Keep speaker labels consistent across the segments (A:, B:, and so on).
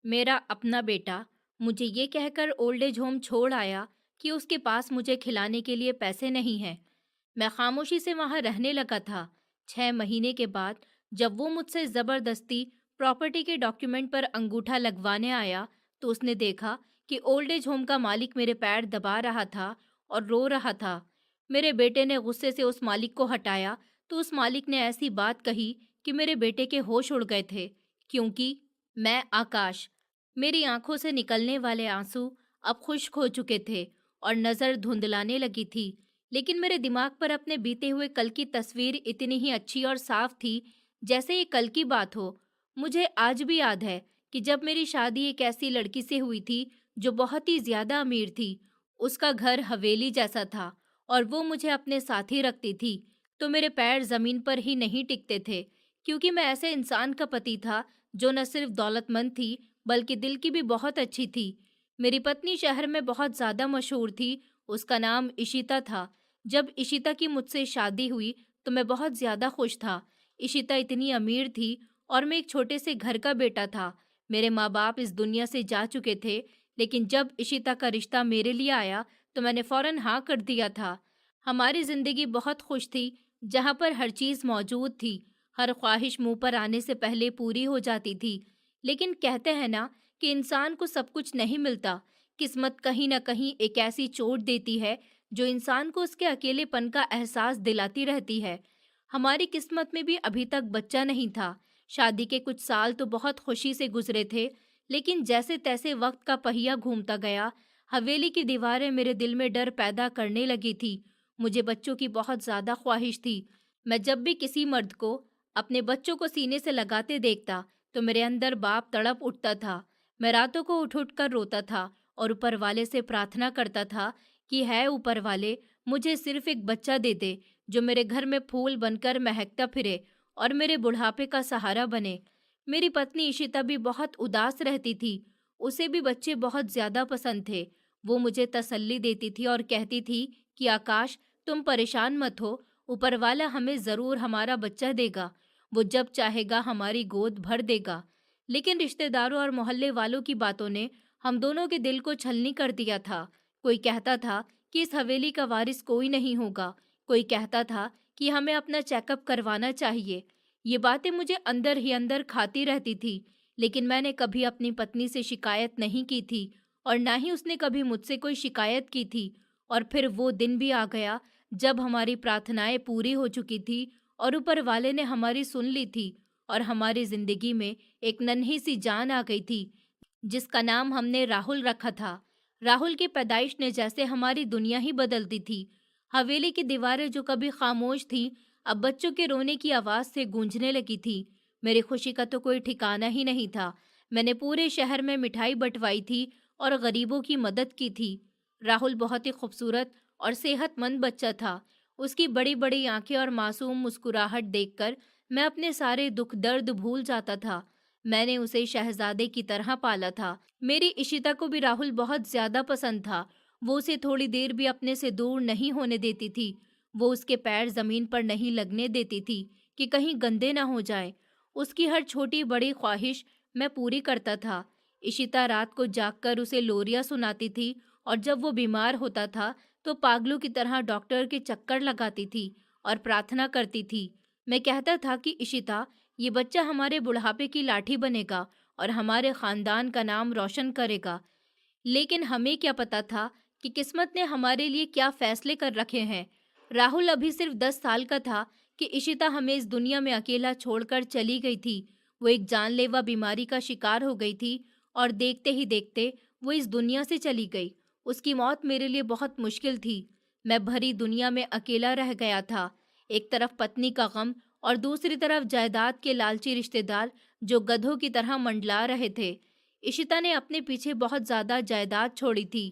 A: मेरा अपना बेटा मुझे ये कहकर ओल्ड एज होम छोड़ आया कि उसके पास मुझे खिलाने के लिए पैसे नहीं हैं। मैं खामोशी से वहां रहने लगा था। 6 महीने के बाद जब वो मुझसे जबरदस्ती प्रॉपर्टी के डॉक्यूमेंट पर अंगूठा लगवाने आया, तो उसने देखा कि ओल्ड एज होम का मालिक मेरे पैर दबा रहा था और रो रहा था। मेरे बेटे ने गुस्से से उस मालिक को हटाया, तो उस मालिक ने ऐसी बात कही कि मेरे बेटे के होश उड़ गए थे। क्योंकि मैं आकाश, मेरी आंखों से निकलने वाले आंसू अब खुश्क हो चुके थे और नजर धुंधलाने लगी थी। लेकिन मेरे दिमाग पर अपने बीते हुए कल की तस्वीर इतनी ही अच्छी और साफ थी जैसे ये कल की बात हो। मुझे आज भी याद है कि जब मेरी शादी एक ऐसी लड़की से हुई थी जो बहुत ही ज्यादा अमीर थी। उसका घर हवेली जैसा था और वो मुझे अपने साथ ही रखती थी, तो मेरे पैर जमीन पर ही नहीं टिकते थे, क्योंकि मैं ऐसे इंसान का पति था जो न सिर्फ दौलतमंद थी बल्कि दिल की भी बहुत अच्छी थी। मेरी पत्नी शहर में बहुत ज्यादा मशहूर थी। उसका नाम इशिता था। जब इशिता की मुझसे शादी हुई तो मैं बहुत ज्यादा खुश था। इशिता इतनी अमीर थी और मैं एक छोटे से घर का बेटा था। मेरे माँ बाप इस दुनिया से जा चुके थे, लेकिन जब इशिता का रिश्ता मेरे लिए आया तो मैंने फौरन हाँ कर दिया था। हमारी जिंदगी बहुत खुश थी, जहाँ पर हर चीज मौजूद थी। हर ख्वाहिश मुंह पर आने से पहले पूरी हो जाती थी। लेकिन कहते हैं ना कि इंसान को सब कुछ नहीं मिलता। किस्मत कहीं ना कहीं एक ऐसी चोट देती है जो इंसान को उसके अकेलेपन का एहसास दिलाती रहती है। हमारी किस्मत में भी अभी तक बच्चा नहीं था। शादी के कुछ साल तो बहुत खुशी से गुजरे थे, लेकिन जैसे तैसे वक्त का पहिया घूमता गया, हवेली की दीवारें मेरे दिल में डर पैदा करने लगी थी। मुझे बच्चों की बहुत ज्यादा ख्वाहिश थी। मैं जब भी किसी मर्द को अपने बच्चों को सीने से लगाते देखता तो मेरे अंदर बाप तड़प उठता था। मैं रातों को उठ उठ कर रोता था और ऊपर वाले से प्रार्थना करता था कि है ऊपर वाले, मुझे सिर्फ एक बच्चा दे दे जो मेरे घर में फूल बनकर महकता फिरे और मेरे बुढ़ापे का सहारा बने। मेरी पत्नी इशिता भी बहुत उदास रहती थी। उसे भी बच्चे बहुत ज्यादा पसंद थे। वो मुझे तसल्ली देती थी और कहती थी कि आकाश, तुम परेशान मत हो, ऊपर वाला हमें जरूर हमारा बच्चा देगा। वो जब चाहेगा हमारी गोद भर देगा। लेकिन रिश्तेदारों और मोहल्ले वालों की बातों ने हम दोनों के दिल को छलनी कर दिया था। कोई कहता था कि इस हवेली का वारिस कोई नहीं होगा। कोई कहता था कि हमें अपना चेकअप करवाना चाहिए। ये बातें मुझे अंदर ही अंदर खाती रहती थी। लेकिन मैंने कभी अपनी पत्नी से शिकायत नहीं की थी और ना ही उसने कभी मुझसे कोई शिकायत की थी। और फिर वो दिन भी आ गया जब हमारी प्रार्थनाएं पूरी हो चुकी थी और ऊपर वाले ने हमारी सुन ली थी और हमारी जिंदगी में एक नन्ही सी जान आ गई थी, जिसका नाम हमने राहुल रखा था। राहुल की पैदाइश ने जैसे हमारी दुनिया ही बदल दी थी। हवेली की दीवारें जो कभी खामोश थीं, अब बच्चों के रोने की आवाज से गूंजने लगी थी। मेरी खुशी का तो कोई ठिकाना ही नहीं था। मैंने पूरे शहर में मिठाई बंटवाई थी और गरीबों की मदद की थी। राहुल बहुत ही खूबसूरत और सेहतमंद बच्चा था। उसकी बड़ी बड़ी आंखें और मासूम मुस्कुराहट देखकर मैं अपने सारे दुख दर्द भूल जाता था। मैंने उसे शहजादे की तरह पाला था। मेरी इशिता को भी राहुल बहुत ज्यादा पसंद था। वो उसे थोड़ी देर भी अपने से दूर नहीं होने देती थी। वो उसके पैर जमीन पर नहीं लगने देती थी कि कहीं गंदे ना हो जाए। उसकी हर छोटी बड़ी ख्वाहिश मैं पूरी करता था। इशिता रात को जागकर उसे लोरियां सुनाती थी और जब वो बीमार होता था तो पागलों की तरह डॉक्टर के चक्कर लगाती थी और प्रार्थना करती थी। मैं कहता था कि इशिता, ये बच्चा हमारे बुढ़ापे की लाठी बनेगा और हमारे खानदान का नाम रोशन करेगा। लेकिन हमें क्या पता था कि किस्मत ने हमारे लिए क्या फैसले कर रखे हैं। राहुल अभी सिर्फ 10 साल का था कि इशिता हमें इस दुनिया में अकेला छोड़कर चली गई थी। वो एक जानलेवा बीमारी का शिकार हो गई थी और देखते ही देखते वो इस दुनिया से चली गई। उसकी मौत मेरे लिए बहुत मुश्किल थी। मैं भरी दुनिया में अकेला रह गया था। एक तरफ पत्नी का गम और दूसरी तरफ जायदाद के लालची रिश्तेदार जो गधों की तरह मंडला रहे थे। इशिता ने अपने पीछे बहुत ज्यादा जायदाद छोड़ी थी।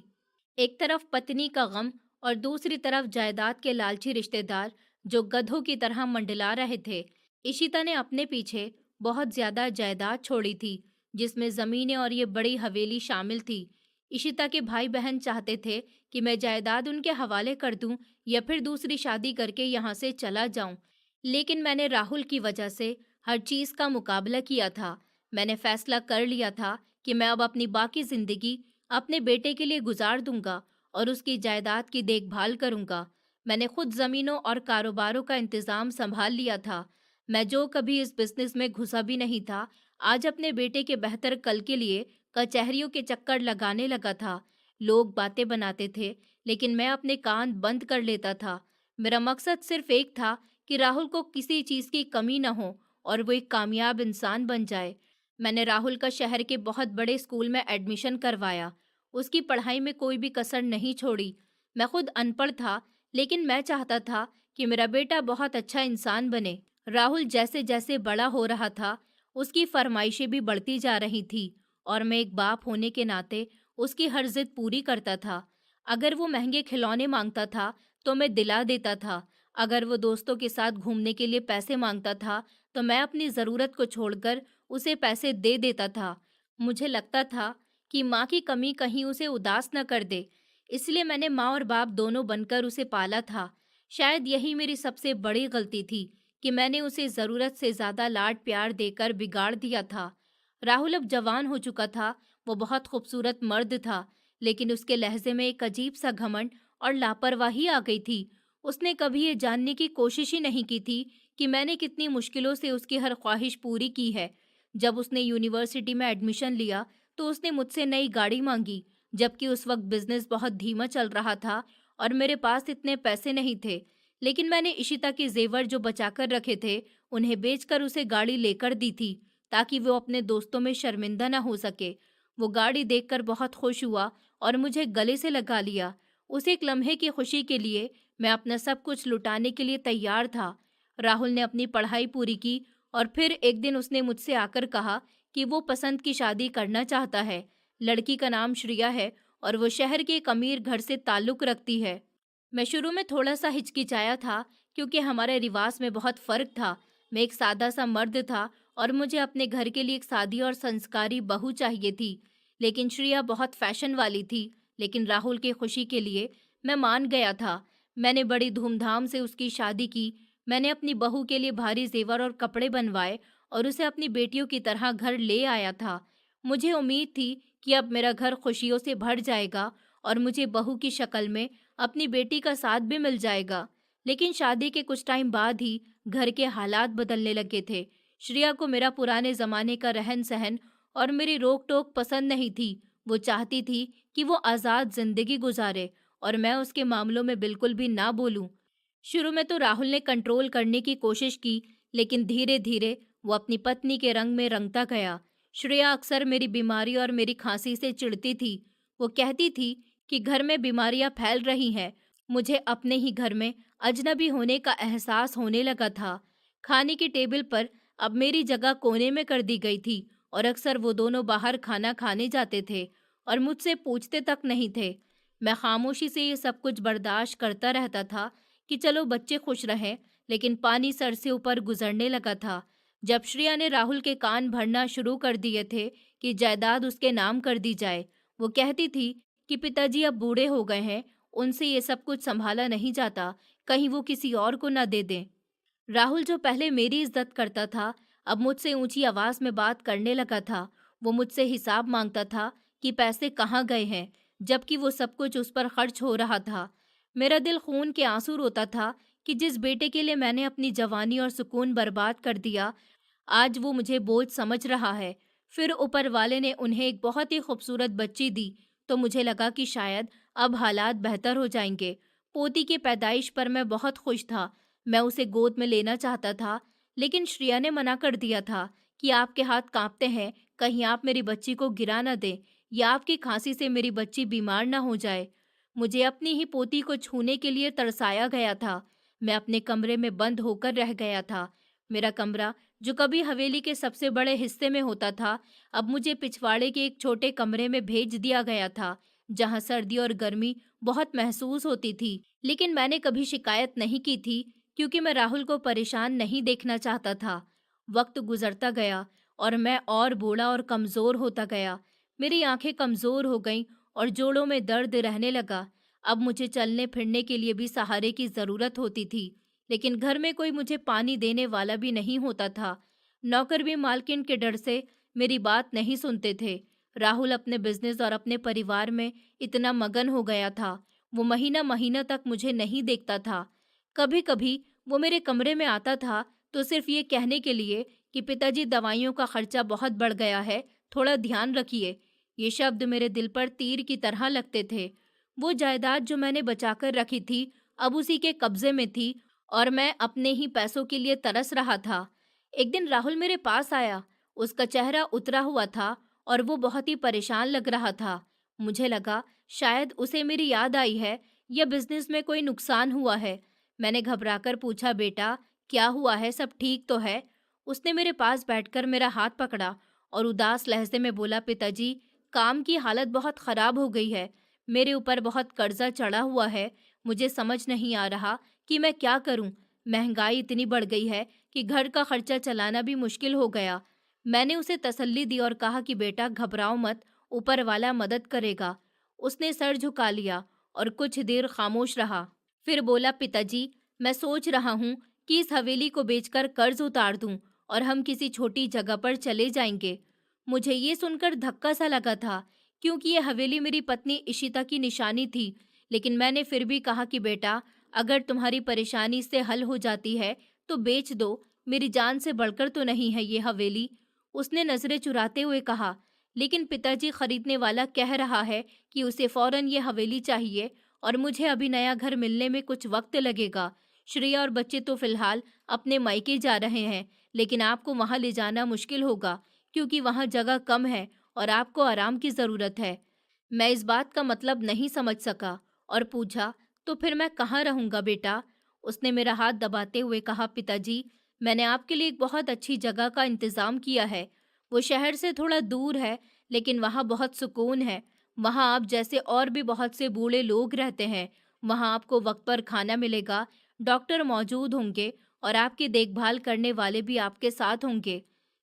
A: एक तरफ पत्नी का गम और दूसरी तरफ जायदाद के लालची रिश्तेदार जो गधों की तरह मंडला रहे थे। इशिता ने अपने पीछे बहुत ज्यादा जायदाद छोड़ी थी, जिसमें जमीनें और ये बड़ी हवेली शामिल थी। इशिता के भाई बहन चाहते थे कि मैं जायदाद उनके हवाले कर दूं या फिर दूसरी शादी करके यहाँ से चला जाऊं। लेकिन मैंने राहुल की वजह से हर चीज का मुकाबला किया था। मैंने फैसला कर लिया था कि मैं अब अपनी बाकी जिंदगी अपने बेटे के लिए गुजार दूंगा और उसकी जायदाद की देखभाल करूंगा। मैंने खुद जमीनों और कारोबारों का इंतजाम संभाल लिया था। मैं जो कभी इस बिजनेस में घुसा भी नहीं था, आज अपने बेटे के बेहतर कल के लिए कचहरियों के चक्कर लगाने लगा था। लोग बातें बनाते थे, लेकिन मैं अपने कान बंद कर लेता था। मेरा मकसद सिर्फ एक था कि राहुल को किसी चीज की कमी न हो और वो एक कामयाब इंसान बन जाए। मैंने राहुल का शहर के बहुत बड़े स्कूल में एडमिशन करवाया। उसकी पढ़ाई में कोई भी कसर नहीं छोड़ी। मैं खुद अनपढ़ था, लेकिन मैं चाहता था कि मेरा बेटा बहुत अच्छा इंसान बने। राहुल जैसे जैसे बड़ा हो रहा था, उसकी फरमाइशें भी बढ़ती जा रही थी और मैं एक बाप होने के नाते उसकी हर जिद पूरी करता था। अगर वो महंगे खिलौने मांगता था, तो मैं दिला देता था। अगर वो दोस्तों के साथ घूमने के लिए पैसे मांगता था, तो मैं अपनी ज़रूरत को छोड़कर उसे पैसे दे देता था। मुझे लगता था कि माँ की कमी कहीं उसे उदास न कर दे, इसलिए मैंने माँ और बाप दोनों बनकर उसे पाला था। शायद यही मेरी सबसे बड़ी गलती थी कि मैंने उसे ज़रूरत से ज़्यादा लाड प्यार देकर बिगाड़ दिया था। राहुल अब जवान हो चुका था। वो बहुत खूबसूरत मर्द था, लेकिन उसके लहजे में एक अजीब सा घमंड और लापरवाही आ गई थी। उसने कभी ये जानने की कोशिश ही नहीं की थी कि मैंने कितनी मुश्किलों से उसकी हर ख्वाहिश पूरी की है। जब उसने यूनिवर्सिटी में एडमिशन लिया, तो उसने मुझसे नई गाड़ी मांगी, जबकि उस वक्त बिजनेस बहुत धीमा चल रहा था और मेरे पास इतने पैसे नहीं थे। लेकिन मैंने इशिता के जेवर जो बचाकर रखे थे, उन्हें बेचकर उसे गाड़ी लेकर दी थी, ताकि वो अपने दोस्तों में शर्मिंदा ना हो सके। वो गाड़ी देखकर बहुत खुश हुआ और मुझे गले से लगा लिया। उस एक लम्हे की खुशी के लिए मैं अपना सब कुछ लुटाने के लिए तैयार था। राहुल ने अपनी पढ़ाई पूरी की और फिर एक दिन उसने मुझसे आकर कहा कि वो पसंद की शादी करना चाहता है। लड़की का नाम श्रिया है और वो शहर के एक अमीर घर से ताल्लुक रखती है। मैं शुरू में थोड़ा सा हिचकिचाया था, क्योंकि हमारे रिवाज में बहुत फर्क था। मैं एक सादा सा मर्द था और मुझे अपने घर के लिए एक सादी और संस्कारी बहू चाहिए थी। लेकिन श्रिया बहुत फैशन वाली थी। लेकिन राहुल की खुशी के लिए मैं मान गया था। मैंने बड़ी धूमधाम से उसकी शादी की। मैंने अपनी बहू के लिए भारी जेवर और कपड़े बनवाए और उसे अपनी बेटियों की तरह घर ले आया था। मुझे उम्मीद थी कि अब मेरा घर खुशियों से भर जाएगा और मुझे बहू की शक्ल में अपनी बेटी का साथ भी मिल जाएगा। लेकिन शादी के कुछ टाइम बाद ही घर के हालात बदलने लगे थे। श्रेया को मेरा पुराने जमाने का रहन सहन और मेरी रोक टोक पसंद नहीं थी। वो चाहती थी कि वो आज़ाद जिंदगी गुजारे और मैं उसके मामलों में बिल्कुल भी ना बोलूं। शुरू में तो राहुल ने कंट्रोल करने की कोशिश की, लेकिन धीरे धीरे वो अपनी पत्नी के रंग में रंगता गया। श्रेया अक्सर मेरी बीमारी और मेरी खांसी से चिढ़ती थी। वो कहती थी कि घर में बीमारियां फैल रही हैं। मुझे अपने ही घर में अजनबी होने का एहसास होने लगा था। खाने की टेबल पर अब मेरी जगह कोने में कर दी गई थी और अक्सर वो दोनों बाहर खाना खाने जाते थे और मुझसे पूछते तक नहीं थे। मैं खामोशी से ये सब कुछ बर्दाश्त करता रहता था कि चलो बच्चे खुश रहें, लेकिन पानी सर से ऊपर गुजरने लगा था जब श्रेया ने राहुल के कान भरना शुरू कर दिए थे कि जायदाद उसके नाम कर दी जाए। वो कहती थी कि पिताजी अब बूढ़े हो गए हैं, उनसे ये सब कुछ संभाला नहीं जाता, कहीं वो किसी और को ना दे दें। राहुल जो पहले मेरी इज्जत करता था, अब मुझसे ऊंची आवाज में बात करने लगा था। वो मुझसे हिसाब मांगता था कि पैसे कहाँ गए हैं, जबकि वो सब कुछ उस पर खर्च हो रहा था। मेरा दिल खून के आंसू रोता था कि जिस बेटे के लिए मैंने अपनी जवानी और सुकून बर्बाद कर दिया, आज वो मुझे बोझ समझ रहा है। फिर ऊपर वाले ने उन्हें एक बहुत ही खूबसूरत बच्ची दी, तो मुझे लगा कि शायद अब हालात बेहतर हो जाएंगे। पोती की पैदाइश पर मैं बहुत खुश था। मैं उसे गोद में लेना चाहता था, लेकिन श्रेया ने मना कर दिया था कि आपके हाथ कांपते हैं, कहीं आप मेरी बच्ची को गिरा न दें या आपकी खांसी से मेरी बच्ची बीमार न हो जाए। मुझे अपनी ही पोती को छूने के लिए तरसाया गया था। मैं अपने कमरे में बंद होकर रह गया था। मेरा कमरा, जो कभी हवेली के सबसे बड़े हिस्से में होता था, अब मुझे पिछवाड़े के एक छोटे कमरे में भेज दिया गया था, जहां सर्दी और गर्मी बहुत महसूस होती थी। लेकिन मैंने कभी शिकायत नहीं की थी, क्योंकि मैं राहुल को परेशान नहीं देखना चाहता था। वक्त गुजरता गया और मैं और बूढ़ा और कमजोर होता गया। मेरी आंखें कमजोर हो गईं और जोड़ों में दर्द रहने लगा। अब मुझे चलने फिरने के लिए भी सहारे की जरूरत होती थी, लेकिन घर में कोई मुझे पानी देने वाला भी नहीं होता था। नौकर भी मालकिन के डर से मेरी बात नहीं सुनते थे। राहुल अपने बिजनेस और अपने परिवार में इतना मगन हो गया था, वो महीना महीना तक मुझे नहीं देखता था। कभी कभी वो मेरे कमरे में आता था तो सिर्फ ये कहने के लिए कि पिताजी दवाइयों का खर्चा बहुत बढ़ गया है, थोड़ा ध्यान रखिए। ये शब्द मेरे दिल पर तीर की तरह लगते थे। वो जायदाद जो मैंने बचाकर रखी थी अब उसी के कब्जे में थी और मैं अपने ही पैसों के लिए तरस रहा था। एक दिन राहुल मेरे पास आया। उसका चेहरा उतरा हुआ था और वो बहुत ही परेशान लग रहा था। मुझे लगा शायद उसे मेरी याद आई है या बिजनेस में कोई नुकसान हुआ है। मैंने घबराकर पूछा, बेटा क्या हुआ है, सब ठीक तो है? उसने मेरे पास बैठकर मेरा हाथ पकड़ा और उदास लहजे में बोला, पिताजी काम की हालत बहुत खराब हो गई है, मेरे ऊपर बहुत कर्जा चढ़ा हुआ है, मुझे समझ नहीं आ रहा कि मैं क्या करूं। महंगाई इतनी बढ़ गई है कि घर का खर्चा चलाना भी मुश्किल हो गया। मैंने उसे तसल्ली दी और कहा कि बेटा घबराओ मत, ऊपर वाला मदद करेगा। उसने सर झुका लिया और कुछ देर खामोश रहा। फिर बोला, पिताजी मैं सोच रहा हूँ कि इस हवेली को बेचकर कर्ज उतार दूं और हम किसी छोटी जगह पर चले जाएंगे। मुझे ये सुनकर धक्का सा लगा था क्योंकि ये हवेली मेरी पत्नी इशिता की निशानी थी। लेकिन मैंने फिर भी कहा कि बेटा अगर तुम्हारी परेशानी से हल हो जाती है तो बेच दो, मेरी जान से बढ़कर तो नहीं है ये हवेली। उसने नजरें चुराते हुए कहा, लेकिन पिताजी खरीदने वाला कह रहा है कि उसे फौरन ये हवेली चाहिए और मुझे अभी नया घर मिलने में कुछ वक्त लगेगा। श्रेया और बच्चे तो फिलहाल अपने मायके जा रहे हैं, लेकिन आपको वहां ले जाना मुश्किल होगा क्योंकि वहां जगह कम है और आपको आराम की जरूरत है। मैं इस बात का मतलब नहीं समझ सका और पूछा, तो फिर मैं कहाँ रहूंगा बेटा? उसने मेरा हाथ दबाते हुए कहा, पिताजी मैंने आपके लिए एक बहुत अच्छी जगह का इंतजाम किया है। वो शहर से थोड़ा दूर है लेकिन वहाँ बहुत सुकून है। वहाँ आप जैसे और भी बहुत से बूढ़े लोग रहते हैं। वहाँ आपको वक्त पर खाना मिलेगा, डॉक्टर मौजूद होंगे और आपकी देखभाल करने वाले भी आपके साथ होंगे।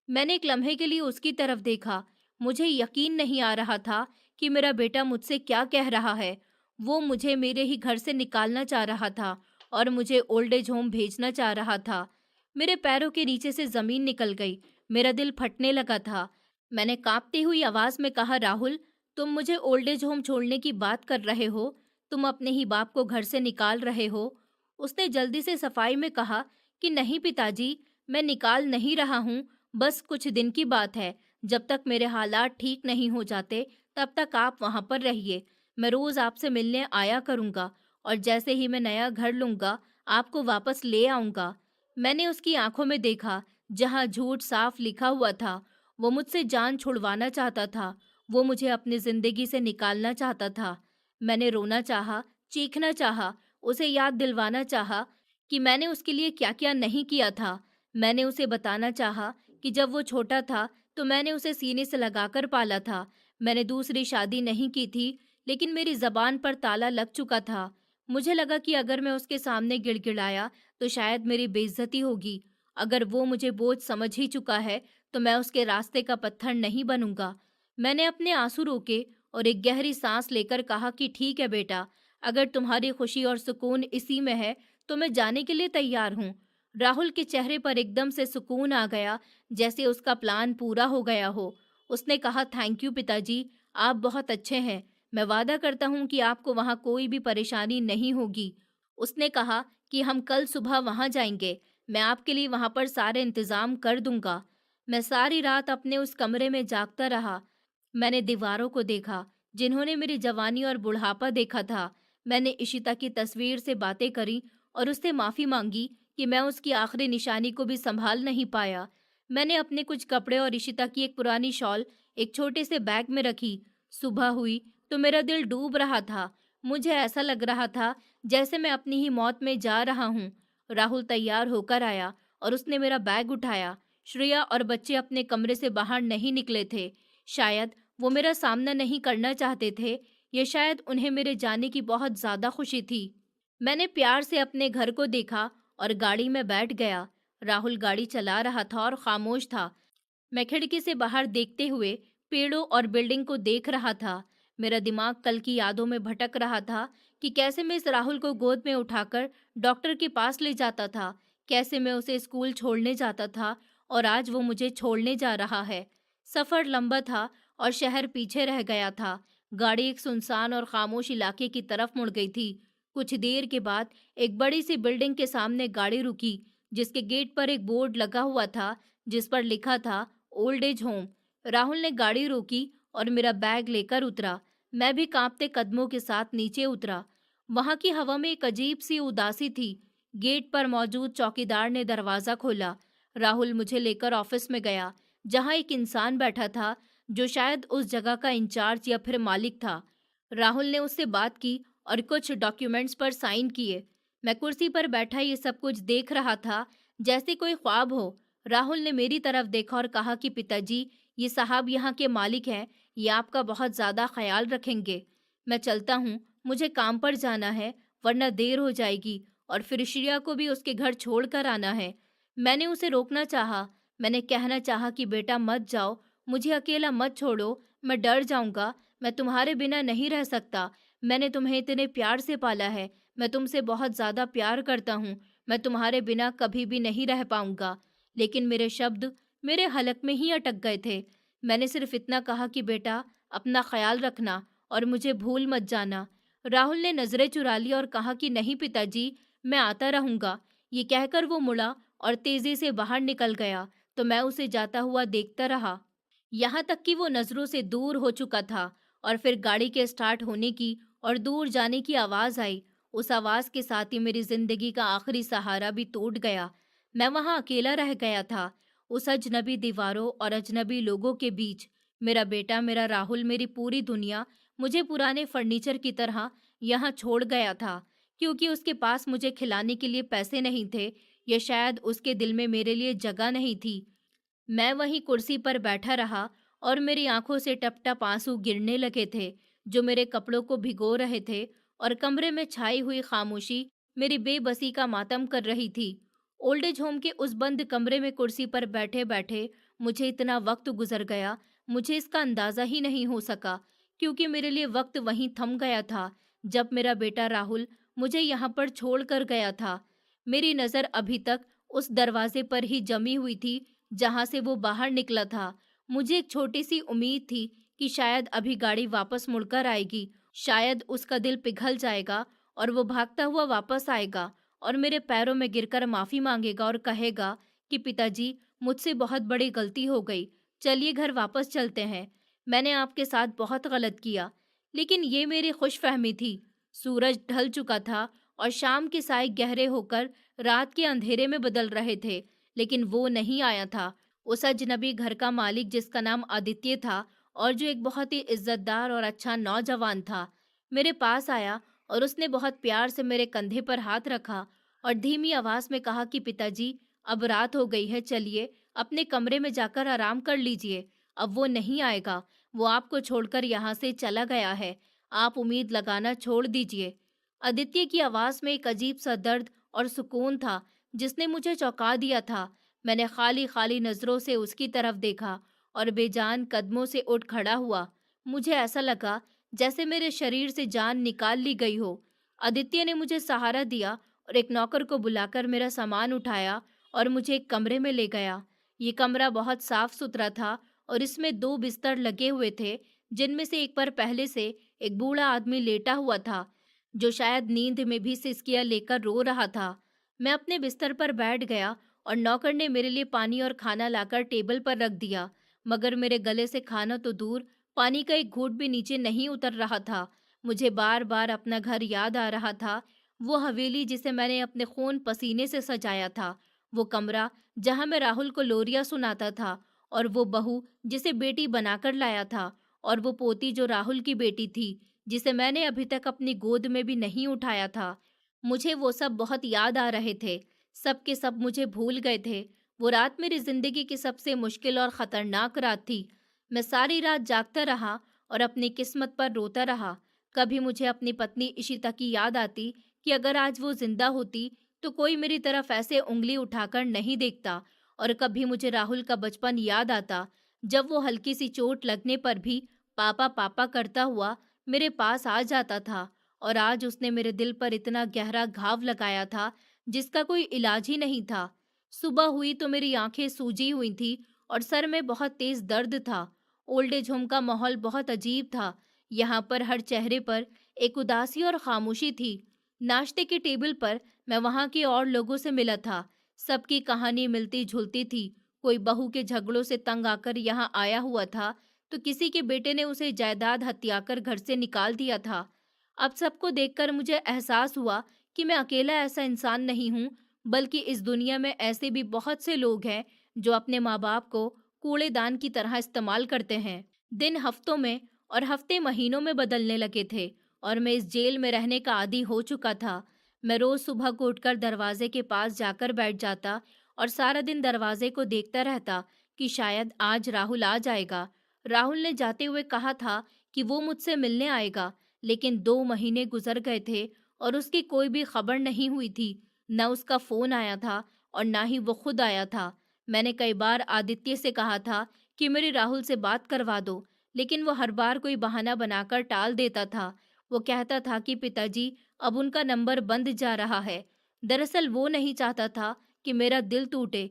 A: मैंने एक लम्हे के लिए उसकी तरफ देखा। मुझे यकीन नहीं आ रहा था कि मेरा बेटा मुझसे क्या कह रहा है। वो मुझे मेरे ही घर से निकालना चाह रहा था और मुझे ओल्ड एज होम भेजना चाह रहा था। मेरे पैरों के नीचे से जमीन निकल गई। मेरा दिल फटने लगा था। मैंने कांपती हुई आवाज में कहा, राहुल तुम मुझे ओल्ड एज होम छोड़ने की बात कर रहे हो? तुम अपने ही बाप को घर से निकाल रहे हो? उसने जल्दी से सफाई में कहा कि नहीं पिताजी, मैं निकाल नहीं रहा हूँ, बस कुछ दिन की बात है। जब तक मेरे हालात ठीक नहीं हो जाते तब तक आप वहां पर रहिए। मैं रोज आपसे मिलने आया करूंगा और जैसे ही मैं नया घर लूंगा आपको वापस ले आऊंगा। मैंने उसकी आंखों में देखा जहां झूठ साफ लिखा हुआ था। वो मुझसे जान छुड़वाना चाहता था। वो मुझे अपनी जिंदगी से निकालना चाहता था। मैंने रोना चाहा, चीखना चाहा, उसे याद दिलवाना चाहा कि मैंने उसके लिए क्या क्या नहीं किया था। मैंने उसे बताना चाहा कि जब वो छोटा था तो मैंने उसे सीने से लगाकर पाला था। मैंने दूसरी शादी नहीं की थी, लेकिन मेरी जबान पर ताला लग चुका था। मुझे लगा कि अगर मैं उसके सामने गिड़गिड़ाया तो शायद मेरी बेइज्जती होगी। अगर वो मुझे बोझ समझ ही चुका है तो मैं उसके रास्ते का पत्थर नहीं बनूंगा। मैंने अपने आंसू रोके और एक गहरी सांस लेकर कहा कि ठीक है बेटा, अगर तुम्हारी खुशी और सुकून इसी में है तो मैं जाने के लिए तैयार हूँ। राहुल के चेहरे पर एकदम से सुकून आ गया, जैसे उसका प्लान पूरा हो गया हो। उसने कहा, थैंक यू पिताजी, आप बहुत अच्छे हैं। मैं वादा करता हूँ कि आपको वहाँ कोई भी परेशानी नहीं होगी। उसने कहा कि हम कल सुबह वहाँ जाएंगे। मैं आपके लिए वहाँ पर सारे इंतजाम कर दूंगा। मैं सारी रात अपने उस कमरे में जागता रहा। मैंने दीवारों को देखा जिन्होंने मेरी जवानी और बुढ़ापा देखा था। मैंने इशिता की तस्वीर से बातें करी और उससे माफी मांगी कि मैं उसकी आखिरी निशानी को भी संभाल नहीं पाया। मैंने अपने कुछ कपड़े और इशिता की एक पुरानी शॉल एक छोटे से बैग में रखी। सुबह हुई तो मेरा दिल डूब रहा था। मुझे ऐसा लग रहा था जैसे मैं अपनी ही मौत में जा रहा हूँ। राहुल तैयार होकर आया और उसने मेरा बैग उठाया। श्रेया और बच्चे अपने कमरे से बाहर नहीं निकले थे। शायद वो मेरा सामना नहीं करना चाहते थे, या शायद उन्हें मेरे जाने की बहुत ज्यादा खुशी थी। मैंने प्यार से अपने घर को देखा और गाड़ी में बैठ गया। राहुल गाड़ी चला रहा था और खामोश था। मैं खिड़की से बाहर देखते हुए पेड़ों और बिल्डिंग को देख रहा था। मेरा दिमाग कल की यादों में भटक रहा था कि कैसे मैं इस राहुल को गोद में उठाकर डॉक्टर के पास ले जाता था, कैसे मैं उसे स्कूल छोड़ने जाता था और आज वो मुझे छोड़ने जा रहा है। सफर लंबा था और शहर पीछे रह गया था। गाड़ी एक सुनसान और खामोश इलाके की तरफ मुड़ गई थी। कुछ देर के बाद एक बड़ी सी बिल्डिंग के सामने गाड़ी रुकी, जिसके गेट पर एक बोर्ड लगा हुआ था जिस पर लिखा था ओल्ड एज होम। राहुल ने गाड़ी रोकी और मेरा बैग लेकर उतरा। मैं भी कांपते कदमों के साथ नीचे उतरा। वहां की हवा में एक अजीब सी उदासी थी। गेट पर मौजूद चौकीदार ने दरवाजा खोला। राहुल मुझे लेकर ऑफिस में गया, जहां एक इंसान बैठा था जो शायद उस जगह का इंचार्ज या फिर मालिक था। राहुल ने उससे बात की और कुछ डॉक्यूमेंट्स पर साइन किए। मैं कुर्सी पर बैठा ये सब कुछ देख रहा था, जैसे कोई ख्वाब हो। राहुल ने मेरी तरफ देखा और कहा कि पिताजी, ये साहब यहाँ के मालिक हैं, ये आपका बहुत ज्यादा ख्याल रखेंगे। मैं चलता हूँ, मुझे काम पर जाना है, वरना देर हो जाएगी और फिर श्रिया को भी उसके घर छोड़ कर आना है। मैंने उसे रोकना चाहा। मैंने कहना चाहा कि बेटा मत जाओ, मुझे अकेला मत छोड़ो, मैं डर जाऊंगा, मैं तुम्हारे बिना नहीं रह सकता। मैंने तुम्हें इतने प्यार से पाला है, मैं तुमसे बहुत ज्यादा प्यार करता हूँ, मैं तुम्हारे बिना कभी भी नहीं रह पाऊंगा। लेकिन मेरे शब्द मेरे हलक में ही अटक गए थे। मैंने सिर्फ इतना कहा कि बेटा अपना ख्याल रखना और मुझे भूल मत जाना। राहुल ने नजरें चुरा ली और कहा कि नहीं पिताजी, मैं आता रहूंगा। ये कहकर वो मुड़ा और तेजी से बाहर निकल गया, तो मैं उसे जाता हुआ देखता रहा, यहाँ तक कि वो नजरों से दूर हो चुका था। और फिर गाड़ी के स्टार्ट होने की और दूर जाने की आवाज आई। उस आवाज के साथ ही मेरी जिंदगी का आखिरी सहारा भी टूट गया। मैं वहां अकेला रह गया था, उस अजनबी दीवारों और अजनबी लोगों के बीच। मेरा बेटा, मेरा राहुल, मेरी पूरी दुनिया मुझे पुराने फर्नीचर की तरह यहाँ छोड़ गया था, क्योंकि उसके पास मुझे खिलाने के लिए पैसे नहीं थे, या शायद उसके दिल में मेरे लिए जगह नहीं थी। मैं वहीं कुर्सी पर बैठा रहा और मेरी आंखों से टप टप आंसू गिरने लगे थे, जो मेरे कपड़ों को भिगो रहे थे। और कमरे में छाई हुई खामोशी मेरी बेबसी का मातम कर रही थी। ओल्ड एज होम के उस बंद कमरे में कुर्सी पर बैठे बैठे मुझे इतना वक्त गुजर गया, मुझे इसका अंदाजा ही नहीं हो सका, क्योंकि मेरे लिए वक्त वहीं थम गया था जब मेरा बेटा राहुल मुझे यहाँ पर छोड़ कर गया था। मेरी नज़र अभी तक उस दरवाजे पर ही जमी हुई थी जहां से वो बाहर निकला था। मुझे एक छोटी सी उम्मीद थी कि शायद अभी गाड़ी वापस मुड़कर आएगी, शायद उसका दिल पिघल जाएगा और वो भागता हुआ वापस आएगा और मेरे पैरों में गिरकर माफी मांगेगा और कहेगा कि पिताजी, मुझसे बहुत बड़ी गलती हो गई, चलिए घर वापस चलते हैं, मैंने आपके साथ बहुत गलत किया। लेकिन ये मेरी खुशफहमी थी। सूरज ढल चुका था और शाम के साए गहरे होकर रात के अंधेरे में बदल रहे थे, लेकिन वो नहीं आया था। उस अजनबी घर का मालिक, जिसका नाम आदित्य था और जो एक बहुत ही इज्जतदार और अच्छा नौजवान था, मेरे पास आया और उसने बहुत प्यार से मेरे कंधे पर हाथ रखा और धीमी आवाज में कहा कि पिताजी, अब रात हो गई है, चलिए अपने कमरे में जाकर आराम कर लीजिए। अब वो नहीं आएगा, वो आपको छोड़कर यहाँ से चला गया है, आप उम्मीद लगाना छोड़ दीजिए। आदित्य की आवाज में एक अजीब सा दर्द और सुकून था, जिसने मुझे चौंका दिया था। मैंने खाली खाली नजरों से उसकी तरफ देखा और बेजान कदमों से उठ खड़ा हुआ। मुझे ऐसा लगा जैसे मेरे शरीर से जान निकाल ली गई हो। आदित्य ने मुझे सहारा दिया और एक नौकर को बुलाकर मेरा सामान उठाया और मुझे एक कमरे में ले गया। ये कमरा बहुत साफ सुथरा था और इसमें दो बिस्तर लगे हुए थे, जिनमें से एक पर पहले से एक बूढ़ा आदमी लेटा हुआ था, जो शायद नींद में भी सिसकियां लेकर रो रहा था। मैं अपने बिस्तर पर बैठ गया और नौकर ने मेरे लिए पानी और खाना लाकर टेबल पर रख दिया, मगर मेरे गले से खाना तो दूर, पानी का एक घूंट भी नीचे नहीं उतर रहा था। मुझे बार बार अपना घर याद आ रहा था, वो हवेली जिसे मैंने अपने खून पसीने से सजाया था, वो कमरा जहां मैं राहुल को लोरियां सुनाता था, और वो बहू जिसे बेटी बनाकर लाया था, और वो पोती जो राहुल की बेटी थी, जिसे मैंने अभी तक अपनी गोद में भी नहीं उठाया था। मुझे वो सब बहुत याद आ रहे थे। सब के सब मुझे भूल गए थे। वो रात मेरी जिंदगी की सबसे मुश्किल और खतरनाक रात थी। मैं सारी रात जागता रहा और अपनी किस्मत पर रोता रहा। कभी मुझे अपनी पत्नी इशिता की याद आती कि अगर आज वो जिंदा होती तो कोई मेरी तरफ ऐसे उंगली उठाकर नहीं देखता, और कभी मुझे राहुल का बचपन याद आता, जब वो हल्की सी चोट लगने पर भी पापा पापा करता हुआ मेरे पास आ जाता था। और आज उसने मेरे दिल पर इतना गहरा घाव लगाया था जिसका कोई इलाज ही नहीं था। सुबह हुई तो मेरी आंखें सूजी हुई थी और सर में बहुत तेज दर्द था। ओल्ड एज होम का माहौल बहुत अजीब था। यहाँ पर हर चेहरे पर एक उदासी और खामोशी थी। नाश्ते की टेबल पर मैं वहाँ के और लोगों से मिला था। सबकी कहानी मिलती जुलती थी। कोई बहू के झगड़ों से तंग आकर यहाँ आया हुआ था, तो किसी के बेटे ने उसे जायदाद हथियाकर घर से निकाल दिया था। अब सबको देखकर मुझे एहसास हुआ कि मैं अकेला ऐसा इंसान नहीं हूँ, बल्कि इस दुनिया में ऐसे भी बहुत से लोग हैं जो अपने माँ बाप को कूड़ेदान की तरह इस्तेमाल करते हैं। दिन हफ्तों में और हफ्ते महीनों में बदलने लगे थे और मैं इस जेल में रहने का आदी हो चुका था। मैं रोज सुबह को उठकर दरवाजे के पास जाकर बैठ जाता और सारा दिन दरवाजे को देखता रहता कि शायद आज राहुल आ जाएगा। राहुल ने जाते हुए कहा था कि वो मुझसे मिलने आएगा, लेकिन 2 महीने गुजर गए थे और उसकी कोई भी खबर नहीं हुई थी। न उसका फोन आया था और ना ही वो खुद आया था। मैंने कई बार आदित्य से कहा था कि मेरी राहुल से बात करवा दो, लेकिन वो हर बार कोई बहाना बनाकर टाल देता था। वो कहता था कि पिताजी, अब उनका नंबर बंद जा रहा है। दरअसल वो नहीं चाहता था कि मेरा दिल टूटे,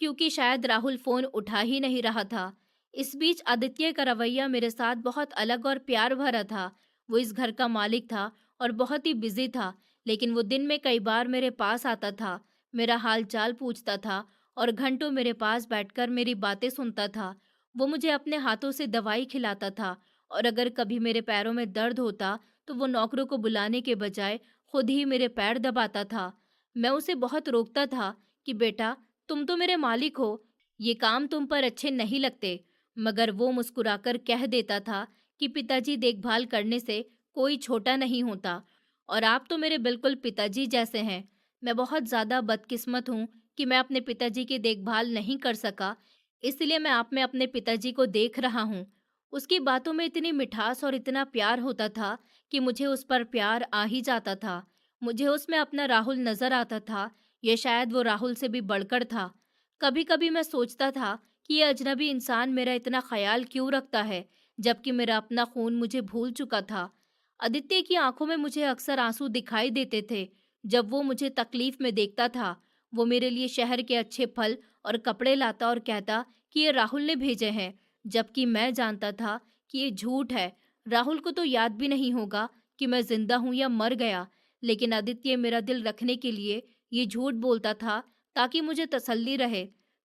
A: क्योंकि शायद राहुल फोन उठा ही नहीं रहा था। इस बीच आदित्य का रवैया मेरे साथ बहुत अलग और प्यार भरा था। वो इस घर का मालिक था और बहुत ही बिजी था, लेकिन वो दिन में कई बार मेरे पास आता था, मेरा हाल चाल पूछता था और घंटों मेरे पास बैठकर मेरी बातें सुनता था। वो मुझे अपने हाथों से दवाई खिलाता था और अगर कभी मेरे पैरों में दर्द होता तो वो नौकरों को बुलाने के बजाय खुद ही मेरे पैर दबाता था। मैं उसे बहुत रोकता था कि बेटा, तुम तो मेरे मालिक हो, ये काम तुम पर अच्छे नहीं लगते। मगर वो मुस्कुराकर कह देता था कि पिताजी, देखभाल करने से कोई छोटा नहीं होता और आप तो मेरे बिल्कुल पिताजी जैसे हैं। मैं बहुत ज़्यादा बदकिस्मत हूँ कि मैं अपने पिताजी की देखभाल नहीं कर सका, इसलिए मैं आप में अपने पिताजी को देख रहा हूँ। उसकी बातों में इतनी मिठास और इतना प्यार होता था कि मुझे उस पर प्यार आ ही जाता था। मुझे उसमें अपना राहुल नजर आता था, ये शायद वो राहुल से भी बढ़कर था। कभी कभी मैं सोचता था कि ये अजनबी इंसान मेरा इतना ख्याल क्यों रखता है, जबकि मेरा अपना खून मुझे भूल चुका था। आदित्य की आंखों में मुझे अक्सर आंसू दिखाई देते थे जब वो मुझे तकलीफ में देखता था। वो मेरे लिए शहर के अच्छे फल और कपड़े लाता और कहता कि ये राहुल ने भेजे हैं, जबकि मैं जानता था कि ये झूठ है। राहुल को तो याद भी नहीं होगा कि मैं जिंदा हूं या मर गया, लेकिन आदित्य मेरा दिल रखने के लिए ये झूठ बोलता था ताकि मुझे तसल्ली रहे।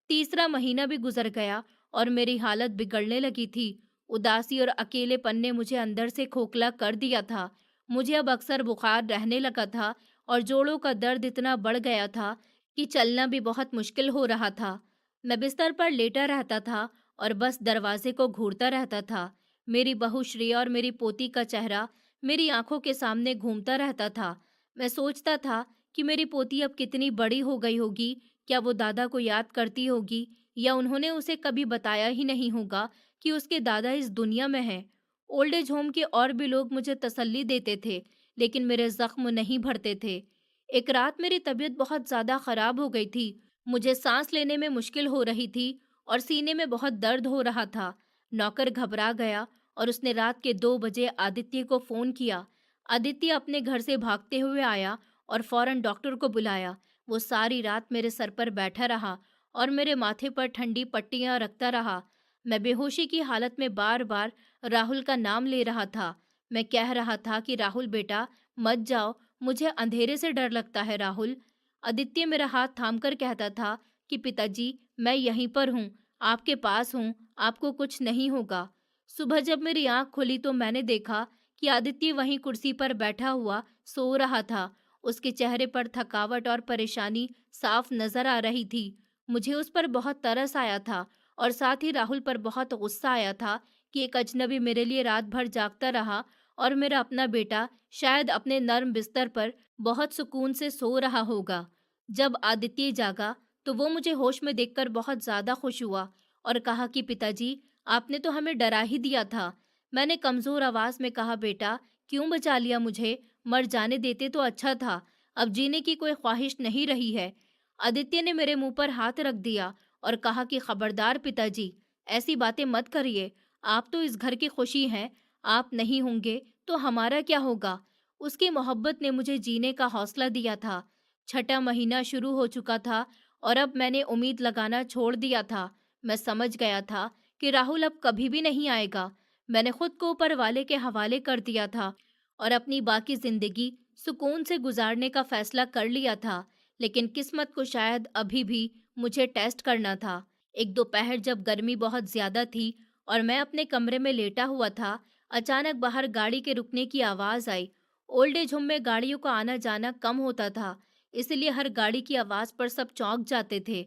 A: तीसरा महीना भी गुजर गया और मेरी हालत बिगड़ने लगी थी। उदासी और अकेलेपन ने मुझे अंदर से खोखला कर दिया था। मुझे अब अक्सर बुखार रहने लगा था और जोड़ों का दर्द इतना बढ़ गया था कि चलना भी बहुत मुश्किल हो रहा था। मैं बिस्तर पर लेटा रहता था और बस दरवाजे को घूरता रहता था। मेरी बहू श्रेया और मेरी पोती का चेहरा मेरी आंखों के सामने घूमता रहता था। मैं सोचता था कि मेरी पोती अब कितनी बड़ी हो गई होगी, क्या वो दादा को याद करती होगी या उन्होंने उसे कभी बताया ही नहीं होगा कि उसके दादा इस दुनिया में हैं। ओल्ड एज होम के और भी लोग मुझे तसल्ली देते थे, लेकिन मेरे जख्म नहीं भरते थे। एक रात मेरी तबीयत बहुत ज्यादा खराब हो गई थी। मुझे सांस लेने में मुश्किल हो रही थी और सीने में बहुत दर्द हो रहा था। नौकर घबरा गया और उसने रात के 2 बजे आदित्य को फोन किया। आदित्य अपने घर से भागते हुए आया और फौरन डॉक्टर को बुलाया। वो सारी रात मेरे सर पर बैठा रहा और मेरे माथे पर ठंडी पट्टियां रखता रहा। मैं बेहोशी की हालत में बार बार राहुल का नाम ले रहा था। मैं कह रहा था कि राहुल बेटा, मत जाओ, मुझे अंधेरे से डर लगता है राहुल। आदित्य मेरा हाथ थामकर कहता था कि पिताजी, मैं यहीं पर हूँ, आपके पास हूँ, आपको कुछ नहीं होगा। सुबह जब मेरी आंख खुली तो मैंने देखा कि आदित्य वहीं कुर्सी पर बैठा हुआ सो रहा था। उसके चेहरे पर थकावट और परेशानी साफ नजर आ रही थी। मुझे उस पर बहुत तरस आया था और साथ ही राहुल पर बहुत गुस्सा आया था कि एक अजनबी मेरे लिए रात भर जागता रहा और मेरा अपना बेटा शायद अपने नर्म बिस्तर पर बहुत सुकून से सो रहा होगा। जब आदित्य जागा तो वो मुझे होश में देखकर बहुत ज्यादा खुश हुआ और कहा कि पिताजी, आपने तो हमें डरा ही दिया था। मैंने कमजोर आवाज में कहा, बेटा, क्यों बचा लिया मुझे, मर जाने देते तो अच्छा था, अब जीने की कोई ख्वाहिश नहीं रही है। आदित्य ने मेरे मुंह पर हाथ रख दिया और कहा कि खबरदार पिताजी, ऐसी बातें मत करिए। आप तो इस घर की खुशी हैं, आप नहीं होंगे तो हमारा क्या होगा। उसकी मोहब्बत ने मुझे जीने का हौसला दिया था। छठा महीना शुरू हो चुका था और अब मैंने उम्मीद लगाना छोड़ दिया था। मैं समझ गया था कि राहुल अब कभी भी नहीं आएगा। मैंने खुद को ऊपर वाले के हवाले कर दिया था और अपनी बाकी जिंदगी सुकून से गुजारने का फैसला कर लिया था। लेकिन किस्मत को शायद अभी भी मुझे टेस्ट करना था। एक दोपहर जब गर्मी बहुत ज्यादा थी और मैं अपने कमरे में लेटा हुआ था, अचानक बाहर गाड़ी के रुकने की आवाज आई। ओल्ड एज होम में गाड़ियों का आना जाना कम होता था, इसलिए हर गाड़ी की आवाज पर सब चौंक जाते थे।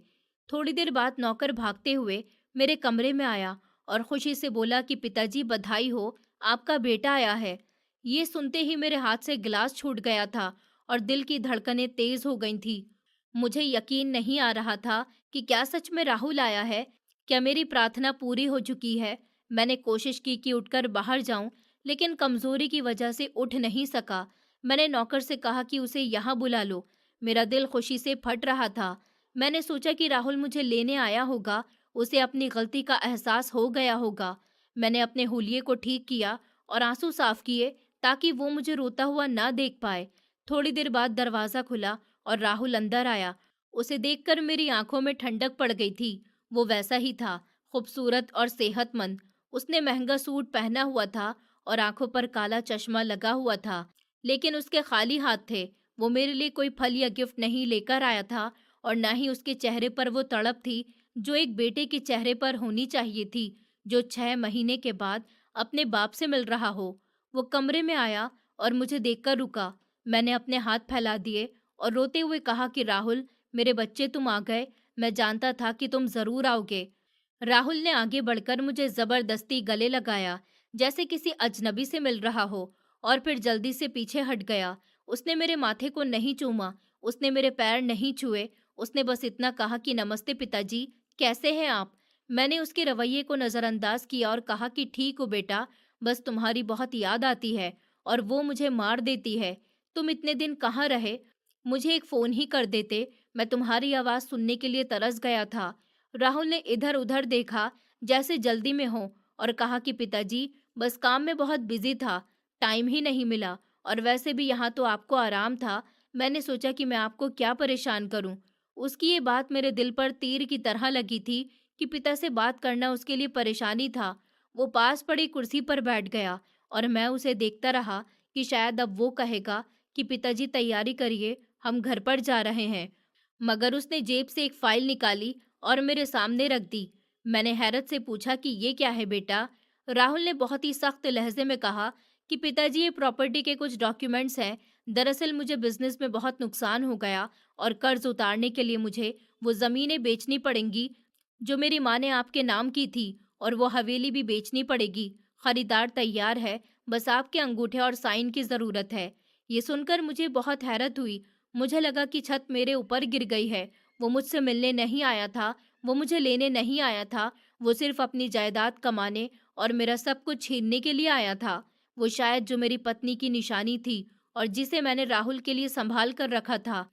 A: थोड़ी देर बाद नौकर भागते हुए मेरे कमरे में आया और खुशी से बोला कि पिताजी बधाई हो, आपका बेटा आया है। ये सुनते ही मेरे हाथ से गिलास छूट गया था और दिल की धड़कनें तेज हो गई थी। मुझे यकीन नहीं आ रहा था कि क्या सच में राहुल आया है, क्या मेरी प्रार्थना पूरी हो चुकी है। मैंने कोशिश की कि उठकर बाहर जाऊं, लेकिन कमजोरी की वजह से उठ नहीं सका। मैंने नौकर से कहा कि उसे यहाँ बुला लो। मेरा दिल खुशी से फट रहा था। मैंने सोचा कि राहुल मुझे लेने आया होगा, उसे अपनी गलती का एहसास हो गया होगा। मैंने अपने हुलिये को ठीक किया और आंसू साफ किए ताकि वो मुझे रोता हुआ ना देख पाए। थोड़ी देर बाद दरवाजा खुला और राहुल अंदर आया। उसे देखकर मेरी आंखों में ठंडक पड़ गई थी। वो वैसा ही था, खूबसूरत और सेहतमंद। उसने महंगा सूट पहना हुआ था और आंखों पर काला चश्मा लगा हुआ था, लेकिन उसके खाली हाथ थे। वो मेरे लिए कोई फल या गिफ्ट नहीं लेकर आया था और ना ही उसके चेहरे पर वो तड़प थी जो एक बेटे के चेहरे पर होनी चाहिए थी, जो 6 महीने के बाद अपने बाप से मिल रहा हो। वो कमरे में आया और मुझे देखकर रुका। मैंने अपने हाथ फैला दिए और रोते हुए कहा कि राहुल, मेरे बच्चे, तुम आ गए। मैं जानता था कि तुम जरूर आओगे। राहुल ने आगे बढ़कर मुझे जबरदस्ती गले लगाया, जैसे किसी अजनबी से मिल रहा हो, और फिर जल्दी से पीछे हट गया। उसने मेरे माथे को नहीं चूमा, उसने मेरे पैर नहीं छुए। उसने बस इतना कहा कि नमस्ते पिताजी, कैसे हैं आप। मैंने उसके रवैये को नजरअंदाज किया और कहा कि ठीक हो बेटा, बस तुम्हारी बहुत याद आती है और वो मुझे मार देती है। तुम इतने दिन कहाँ रहे, मुझे एक फोन ही कर देते, मैं तुम्हारी आवाज सुनने के लिए तरस गया था। राहुल ने इधर उधर देखा, जैसे जल्दी में हो, और कहा कि पिताजी, बस काम में बहुत बिजी था, टाइम ही नहीं मिला, और वैसे भी यहाँ तो आपको आराम था। मैंने सोचा कि मैं आपको क्या परेशान करूं। उसकी ये बात मेरे दिल पर तीर की तरह लगी थी कि पिता से बात करना उसके लिए परेशानी था। वो पास पड़ी कुर्सी पर बैठ गया और मैं उसे देखता रहा कि शायद अब वो कहेगा कि पिताजी तैयारी करिए, हम घर पर जा रहे हैं। मगर उसने जेब से एक फाइल निकाली और मेरे सामने रख दी। मैंने हैरत से पूछा कि ये क्या है बेटा। राहुल ने बहुत ही सख्त लहजे में कहा कि पिताजी, ये प्रॉपर्टी के कुछ डॉक्यूमेंट्स हैं। दरअसल मुझे बिजनेस में बहुत नुकसान हो गया और कर्ज उतारने के लिए मुझे वो जमीनें बेचनी पड़ेंगी जो मेरी माँ ने आपके नाम की थी, और वो हवेली भी बेचनी पड़ेगी। खरीदार तैयार है, बस आपके अंगूठे और साइन की जरूरत है। ये सुनकर मुझे बहुत हैरत हुई। मुझे लगा कि छत मेरे ऊपर गिर गई है। वो मुझसे मिलने नहीं आया था, वो मुझे लेने नहीं आया था, वो सिर्फ अपनी जायदाद कमाने और मेरा सब कुछ छीनने के लिए आया था। वो शायद जो मेरी पत्नी की निशानी थी और जिसे मैंने राहुल के लिए संभाल कर रखा था,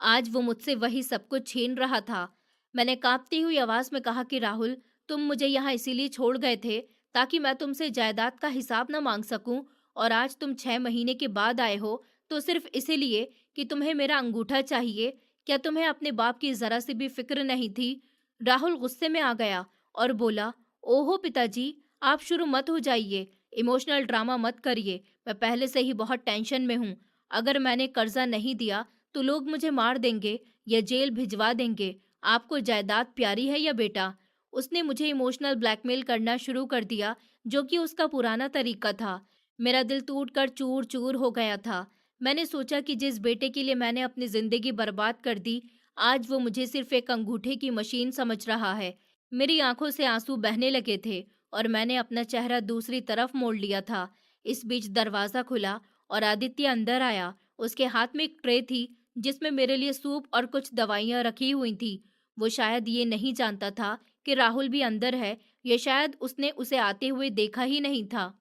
A: आज वो मुझसे वही सब कुछ छीन रहा था। मैंने कांपती हुई आवाज में कहा कि राहुल, तुम मुझे यहाँ इसीलिए छोड़ गए थे ताकि मैं तुमसे जायदाद का हिसाब न मांग सकूं, और आज तुम 6 महीने के बाद आए हो तो सिर्फ इसीलिए कि तुम्हें मेरा अंगूठा चाहिए। क्या तुम्हें अपने बाप की जरा सी भी फिक्र नहीं थी। राहुल गुस्से में आ गया और बोला, ओहो पिताजी, आप शुरू मत हो जाइए, इमोशनल ड्रामा मत करिए। मैं पहले से ही बहुत टेंशन में हूँ। अगर मैंने कर्जा नहीं दिया तो लोग मुझे मार देंगे या जेल भिजवा देंगे। आपको जायदाद प्यारी है या बेटा। उसने मुझे इमोशनल ब्लैकमेल करना शुरू कर दिया, जो कि उसका पुराना तरीका था। मेरा दिल टूटकर चूर चूर हो गया था। मैंने सोचा कि जिस बेटे के लिए मैंने अपनी जिंदगी बर्बाद कर दी, आज वो मुझे सिर्फ एक अंगूठे की मशीन समझ रहा है। मेरी आंखों से आंसू बहने लगे थे और मैंने अपना चेहरा दूसरी तरफ मोड़ लिया था। इस बीच दरवाजा खुला और आदित्य अंदर आया। उसके हाथ में एक ट्रे थी जिसमें मेरे लिए सूप और कुछ दवाइयां रखी हुई थी। वो शायद ये नहीं जानता था कि राहुल भी अंदर है, या शायद उसने उसे आते हुए देखा ही नहीं था।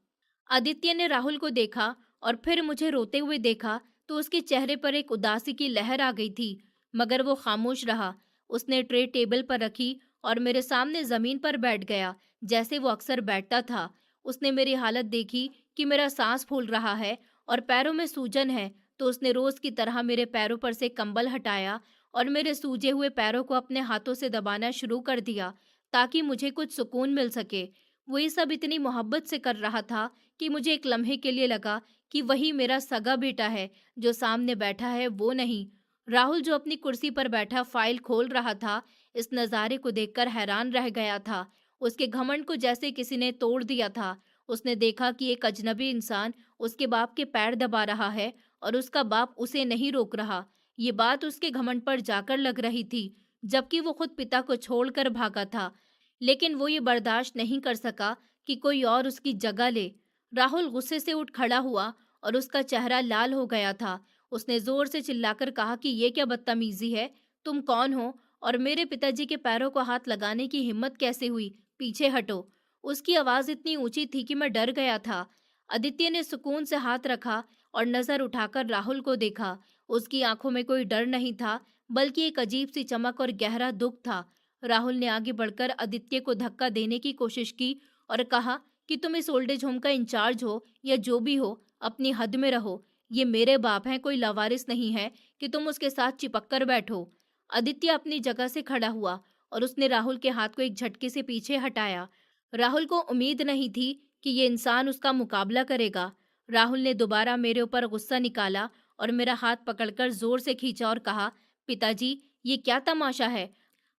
A: आदित्य ने राहुल को देखा और फिर मुझे रोते हुए देखा तो उसके चेहरे पर एक उदासी की लहर आ गई थी, मगर वो खामोश रहा। उसने ट्रे टेबल पर रखी और मेरे सामने जमीन पर बैठ गया, जैसे वो अक्सर बैठता था। उसने मेरी हालत देखी कि मेरा सांस फूल रहा है और पैरों में सूजन है, तो उसने रोज की तरह मेरे पैरों पर से कंबल हटाया और मेरे सूजे हुए पैरों को अपने हाथों से दबाना शुरू कर दिया ताकि मुझे कुछ सुकून मिल सके। वो ये सब इतनी मोहब्बत से कर रहा था कि मुझे एक लम्हे के लिए लगा कि वही मेरा सगा बेटा है, जो सामने बैठा है वो नहीं। राहुल जो अपनी कुर्सी पर बैठा फाइल खोल रहा था, इस नज़ारे को देखकर हैरान रह गया था। उसके घमंड को जैसे किसी ने तोड़ दिया था। उसने देखा कि एक अजनबी इंसान उसके बाप के पैर दबा रहा है और उसका बाप उसे नहीं रोक रहा। ये बात उसके घमंड पर जाकर लग रही थी, जबकि वो खुद पिता को छोड़कर भागा था। लेकिन वो ये बर्दाश्त नहीं कर सका कि कोई और उसकी जगह ले। राहुल गुस्से से उठ खड़ा हुआ और उसका चेहरा लाल हो गया था। उसने जोर से चिल्लाकर कहा कि ये क्या बदतमीजी है? तुम कौन हो और मेरे पिताजी के पैरों को हाथ लगाने की हिम्मत कैसे हुई? पीछे हटो। उसकी आवाज इतनी ऊंची थी कि मैं डर गया था। आदित्य ने सुकून से हाथ रखा और नजर उठाकर राहुल को देखा। उसकी आंखों में कोई डर नहीं था, बल्कि एक अजीब सी चमक और गहरा दुख था। राहुल ने आगे बढ़कर आदित्य को धक्का देने की कोशिश की और कहा कि तुम इस ओल्ड एज होम का इंचार्ज हो या जो भी हो, अपनी हद में रहो। ये मेरे बाप हैं, कोई लावारिस नहीं है कि तुम उसके साथ चिपक कर बैठो। आदित्य अपनी जगह से खड़ा हुआ और उसने राहुल के हाथ को एक झटके से पीछे हटाया। राहुल को उम्मीद नहीं थी कि ये इंसान उसका मुकाबला करेगा। राहुल ने दोबारा मेरे ऊपर गुस्सा निकाला और मेरा हाथ पकड़कर जोर से खींचा और कहा, पिताजी, ये क्या तमाशा है?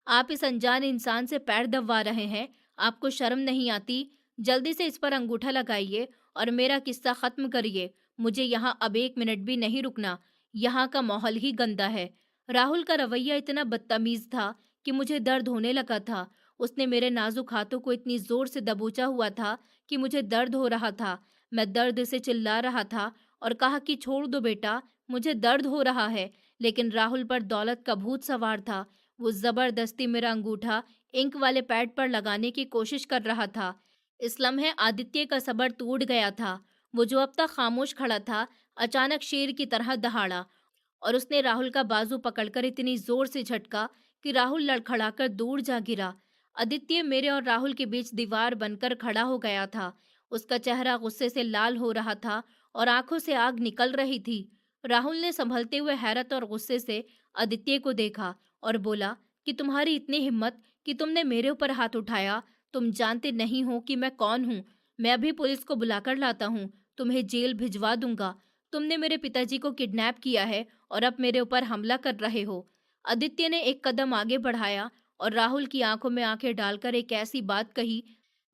A: आप इस अनजान इंसान से पैर दबवा रहे हैं। आपको शर्म नहीं आती? जल्दी से इस पर अंगूठा लगाइए और मेरा किस्सा खत्म करिए। मुझे यहाँ अब 1 मिनट भी नहीं रुकना। यहाँ का माहौल ही गंदा है। राहुल का रवैया इतना बदतमीज था कि मुझे दर्द होने लगा था। उसने मेरे नाजुक हाथों को इतनी जोर से दबोचा हुआ था कि मुझे दर्द हो रहा था। मैं दर्द से चिल्ला रहा था और कहा कि छोड़ दो बेटा, मुझे दर्द हो रहा है। लेकिन राहुल पर दौलत का भूत सवार था। वो जबरदस्ती मेरा अंगूठा इंक वाले पैड पर लगाने की कोशिश कर रहा था। इस लम्हे आदित्य का सब्र टूट गया था। वो जो अब तक खामोश खड़ा था, अचानक शेर की तरह दहाड़ा और उसने राहुल का बाजू पकड़कर इतनी जोर से झटका कि राहुल लड़खड़ाकर दूर जा गिरा। आदित्य मेरे और राहुल के बीच दीवार बनकर खड़ा हो गया था। उसका चेहरा गुस्से से लाल हो रहा था और आंखों से आग निकल रही थी। राहुल ने संभलते हुए हैरत और गुस्से से आदित्य को देखा और बोला कि तुम्हारी इतनी हिम्मत कि तुमने मेरे ऊपर हाथ उठाया। तुम जानते नहीं हो कि मैं कौन हूँ। मैं अभी पुलिस को बुलाकर लाता हूँ। तुम्हें जेल भिजवा दूंगा। तुमने मेरे पिताजी को किडनैप किया है और अब मेरे ऊपर हमला कर रहे हो। आदित्य ने एक कदम आगे बढ़ाया और राहुल की आंखों में आंखें डालकर एक ऐसी बात कही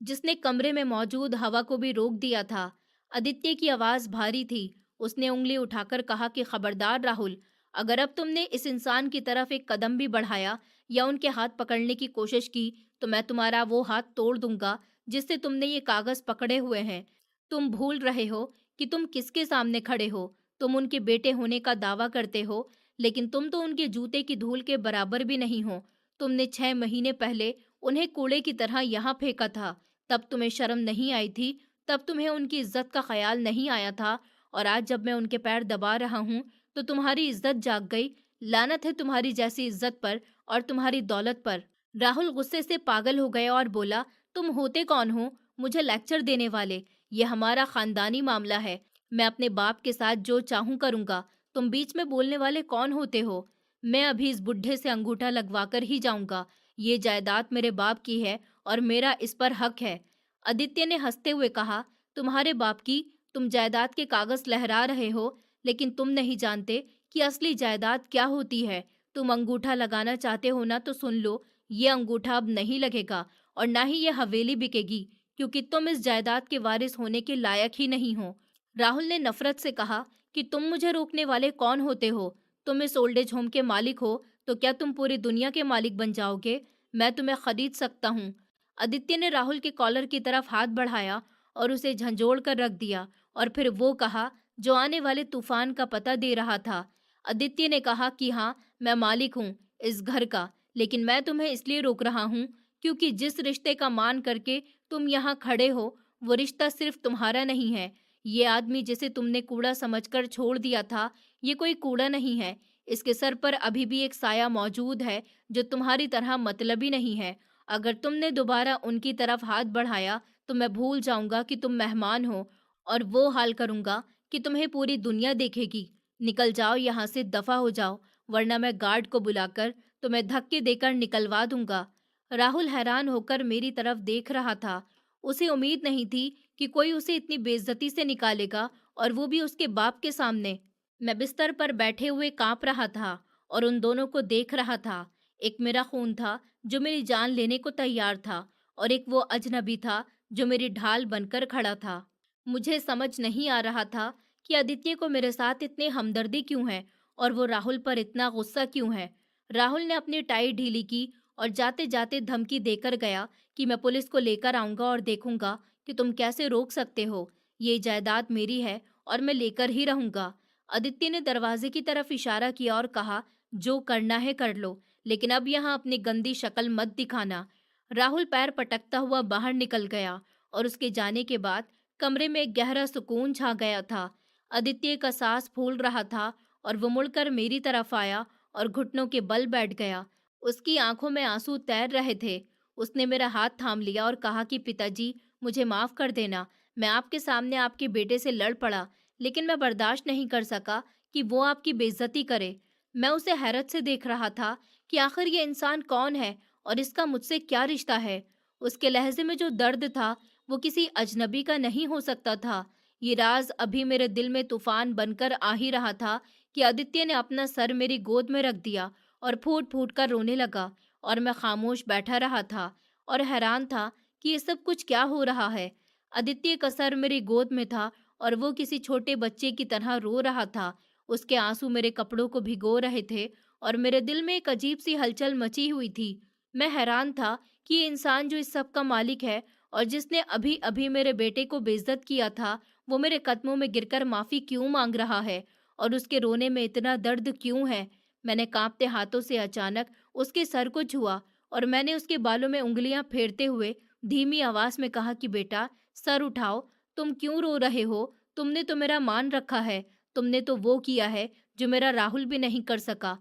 A: जिसने कमरे में मौजूद हवा को भी रोक दिया था। आदित्य की आवाज भारी थी। उसने उंगली उठाकर कहा कि खबरदार राहुल, अगर अब तुमने इस इंसान की तरफ एक कदम भी बढ़ाया या उनके हाथ पकड़ने की कोशिश की तो मैं तुम्हारा वो हाथ तोड़ दूंगा जिससे तुमने ये कागज पकड़े हुए हैं। तुम भूल रहे हो कि तुम किसके सामने खड़े हो। तुम उनके बेटे होने का दावा करते हो, लेकिन तुम तो उनके जूते की धूल के बराबर भी नहीं हो। तुमने 6 महीने पहले उन्हें कूड़े की तरह यहाँ फेंका था। तब तुम्हें शर्म नहीं आई थी, तब तुम्हें उनकी इज्जत का ख्याल नहीं आया था। और आज जब मैं उनके पैर दबा रहा हूँ तो तुम्हारी इज्जत जाग गई। लानत है तुम्हारी जैसी इज्जत पर और तुम्हारी दौलत पर। राहुल गुस्से से पागल हो गया और बोला, तुम होते कौन हो मुझे लेक्चर देने वाले? ये हमारा खानदानी मामला है। मैं अपने बाप के साथ जो चाहूं करूंगा। तुम बीच में बोलने वाले कौन होते हो? मैं अभी इस बुढ़े से अंगूठा लगवाकर ही जाऊंगा। ये जायदाद मेरे बाप की है और मेरा इस पर हक है। आदित्य ने हंसते हुए कहा, तुम्हारे बाप की? तुम जायदाद के कागज लहरा रहे हो, लेकिन तुम नहीं जानते कि असली जायदाद क्या होती है। तुम अंगूठा लगाना चाहते हो ना, तो सुन लो, ये अंगूठा अब नहीं लगेगा और ना ही ये हवेली बिकेगी, क्योंकि तुम इस जायदाद के वारिस होने के लायक ही नहीं हो। राहुल ने नफरत से कहा कि तुम मुझे रोकने वाले कौन होते हो? तुम इस ओल्ड एज होम के मालिक हो, तो क्या तुम पूरी दुनिया के मालिक बन जाओगे? मैं तुम्हें खरीद सकता हूँ। आदित्य ने राहुल के कॉलर की तरफ हाथ बढ़ाया और उसे झंझोड़ कर रख दिया और फिर वो कहा जो आने वाले तूफान का पता दे रहा था। आदित्य ने कहा कि हाँ, मैं मालिक हूँ इस घर का, लेकिन मैं तुम्हें इसलिए रोक रहा हूँ क्योंकि जिस रिश्ते का मान करके तुम यहाँ खड़े हो, वो रिश्ता सिर्फ तुम्हारा नहीं है। ये आदमी जिसे तुमने कूड़ा समझकर छोड़ दिया था, ये कोई कूड़ा नहीं है। इसके सर पर अभी भी एक साया मौजूद है जो तुम्हारी तरह मतलबी नहीं है। अगर तुमने दोबारा उनकी तरफ हाथ बढ़ाया तो मैं भूल जाऊंगा कि तुम मेहमान हो और वो हाल करूंगा कि तुम्हें पूरी दुनिया देखेगी। निकल जाओ यहाँ से, दफा हो जाओ, वरना मैं गार्ड को बुलाकर तुम्हें धक्के देकर निकलवा दूंगा। राहुल हैरान होकर मेरी तरफ देख रहा था। उसे उम्मीद नहीं थी कि कोई उसे इतनी बेइज्जती से निकालेगा, और वो भी उसके बाप के सामने। मैं बिस्तर पर बैठे हुए कांप रहा था और उन दोनों को देख रहा था। एक मेरा खून था जो मेरी जान लेने को तैयार था, और एक वो अजनबी था जो मेरी ढाल बनकर खड़ा था। मुझे समझ नहीं आ रहा था कि आदित्य को मेरे साथ इतनी हमदर्दी क्यों है, और वो राहुल पर इतना गुस्सा क्यों है। राहुल ने अपनी टाई ढीली की और जाते जाते धमकी देकर गया कि मैं पुलिस को लेकर आऊंगा और देखूंगा कि तुम कैसे रोक सकते हो। ये जायदाद मेरी है और मैं लेकर ही रहूंगा। आदित्य ने दरवाजे की तरफ इशारा किया और कहा, जो करना है कर लो, लेकिन अब यहाँ अपनी गंदी शक्ल मत दिखाना। राहुल पैर पटकता हुआ बाहर निकल गया, और उसके जाने के बाद कमरे में एक गहरा सुकून छा गया था। आदित्य का सांस फूल रहा था और वो मुड़कर मेरी तरफ आया और घुटनों के बल बैठ गया। उसकी आंखों में आंसू तैर रहे थे। उसने मेरा हाथ थाम लिया और कहा कि पिताजी, मुझे माफ कर देना। मैं आपके सामने आपके बेटे से लड़ पड़ा, लेकिन मैं बर्दाश्त नहीं कर सका कि वो आपकी बेइज्जती करे। मैं उसे हैरत से देख रहा था कि आखिर ये इंसान कौन है और इसका मुझसे क्या रिश्ता है। उसके लहजे में जो दर्द था वो किसी अजनबी का नहीं हो सकता था। ये राज अभी मेरे दिल में तूफान बनकर आ ही रहा था कि आदित्य ने अपना सर मेरी गोद में रख दिया और फूट फूट कर रोने लगा, और मैं खामोश बैठा रहा था और हैरान था कि ये सब कुछ क्या हो रहा है। आदित्य का सर मेरी गोद में था और वो किसी छोटे बच्चे की तरह रो रहा था। उसके आंसू मेरे कपड़ों को भिगो रहे थे और मेरे दिल में एक अजीब सी हलचल मची हुई थी। मैं हैरान था कि ये इंसान जो इस सब का मालिक है और जिसने अभी अभी मेरे बेटे को बेइज्जत किया था, वो मेरे कदमों में गिरकर माफी क्यों मांग रहा है, और उसके रोने में इतना दर्द क्यों है। मैंने कांपते हाथों से अचानक उसके सर को छुआ और मैंने उसके बालों में उंगलियां फेरते हुए धीमी आवाज में कहा कि बेटा, सर उठाओ। तुम क्यों रो रहे हो? तुमने तो मेरा मान रखा है। तुमने तो वो किया है जो मेरा राहुल भी नहीं कर सका।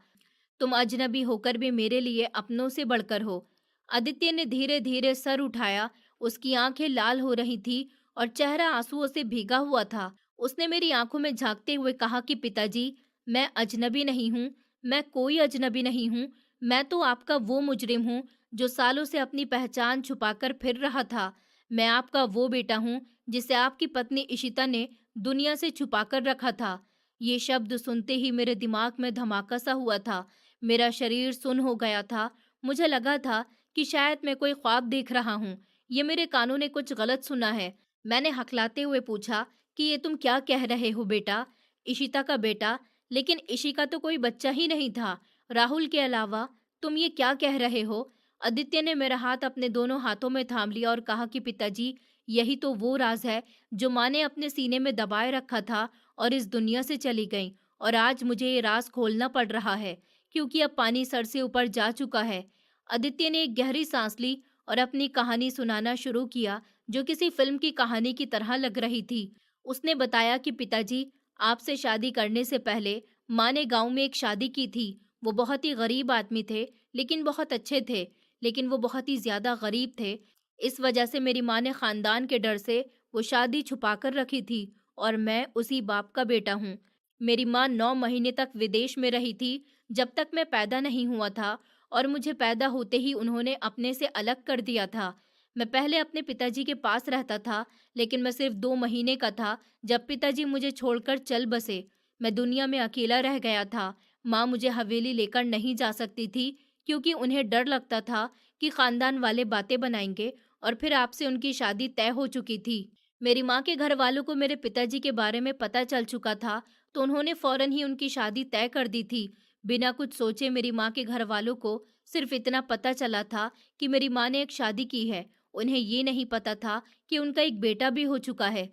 A: तुम अजनबी होकर भी मेरे लिए अपनों से बढ़कर हो। आदित्य ने धीरे धीरे सर उठाया। उसकी आंखें लाल हो रही थी और चेहरा आंसुओं से भीगा हुआ था। उसने मेरी आंखों में झांकते हुए कहा कि पिताजी, मैं अजनबी नहीं हूँ। मैं कोई अजनबी नहीं हूँ। मैं तो आपका वो मुजरिम हूँ जो सालों से अपनी पहचान छुपाकर फिर रहा था। मैं आपका वो बेटा हूँ जिसे आपकी पत्नी इशिता ने दुनिया से छुपाकर रखा था। ये शब्द सुनते ही मेरे दिमाग में धमाका सा हुआ था। मेरा शरीर सुन्न हो गया था। मुझे लगा था कि शायद मैं कोई ख्वाब देख रहा हूँ। ये मेरे कानों ने कुछ गलत सुना है। मैंने हकलाते हुए पूछा कि ये तुम क्या कह रहे हो बेटा? इशिता का बेटा? लेकिन इशिका तो कोई बच्चा ही नहीं था राहुल के अलावा। तुम ये क्या कह रहे हो? आदित्य ने मेरा हाथ अपने दोनों हाथों में थाम लिया और कहा कि पिताजी, यही तो वो राज है जो माँ ने अपने सीने में दबाए रखा था और इस दुनिया से चली गई, और आज मुझे ये राज खोलना पड़ रहा है क्योंकि अब पानी सर से ऊपर जा चुका है। आदित्य ने एक गहरी सांस ली और अपनी कहानी सुनाना शुरू किया, जो किसी फिल्म की कहानी की तरह लग रही थी। उसने बताया कि पिताजी, आपसे शादी करने से पहले माँ ने गांव में एक शादी की थी। वो बहुत ही गरीब आदमी थे, लेकिन बहुत अच्छे थे। लेकिन वो बहुत ही ज्यादा गरीब थे। इस वजह से मेरी माँ ने खानदान के डर से वो शादी छुपा कर रखी थी, और मैं उसी बाप का बेटा हूँ। मेरी माँ 9 महीने तक विदेश में रही थी, जब तक मैं पैदा नहीं हुआ था, और मुझे पैदा होते ही उन्होंने अपने से अलग कर दिया था। मैं पहले अपने पिताजी के पास रहता था, लेकिन मैं सिर्फ 2 महीने का था जब पिताजी मुझे छोड़कर चल बसे। मैं दुनिया में अकेला रह गया था। माँ मुझे हवेली लेकर नहीं जा सकती थी क्योंकि उन्हें डर लगता था कि खानदान वाले बातें बनाएंगे, और फिर आपसे उनकी शादी तय हो चुकी थी। मेरी माँ के घर वालों को मेरे पिताजी के बारे में पता चल चुका था, तो उन्होंने फौरन ही उनकी शादी तय कर दी थी। बिना कुछ सोचे मेरी माँ के घर वालों को सिर्फ इतना पता चला था कि मेरी माँ ने एक शादी की है। उन्हें ये नहीं पता था कि उनका एक बेटा भी हो चुका है।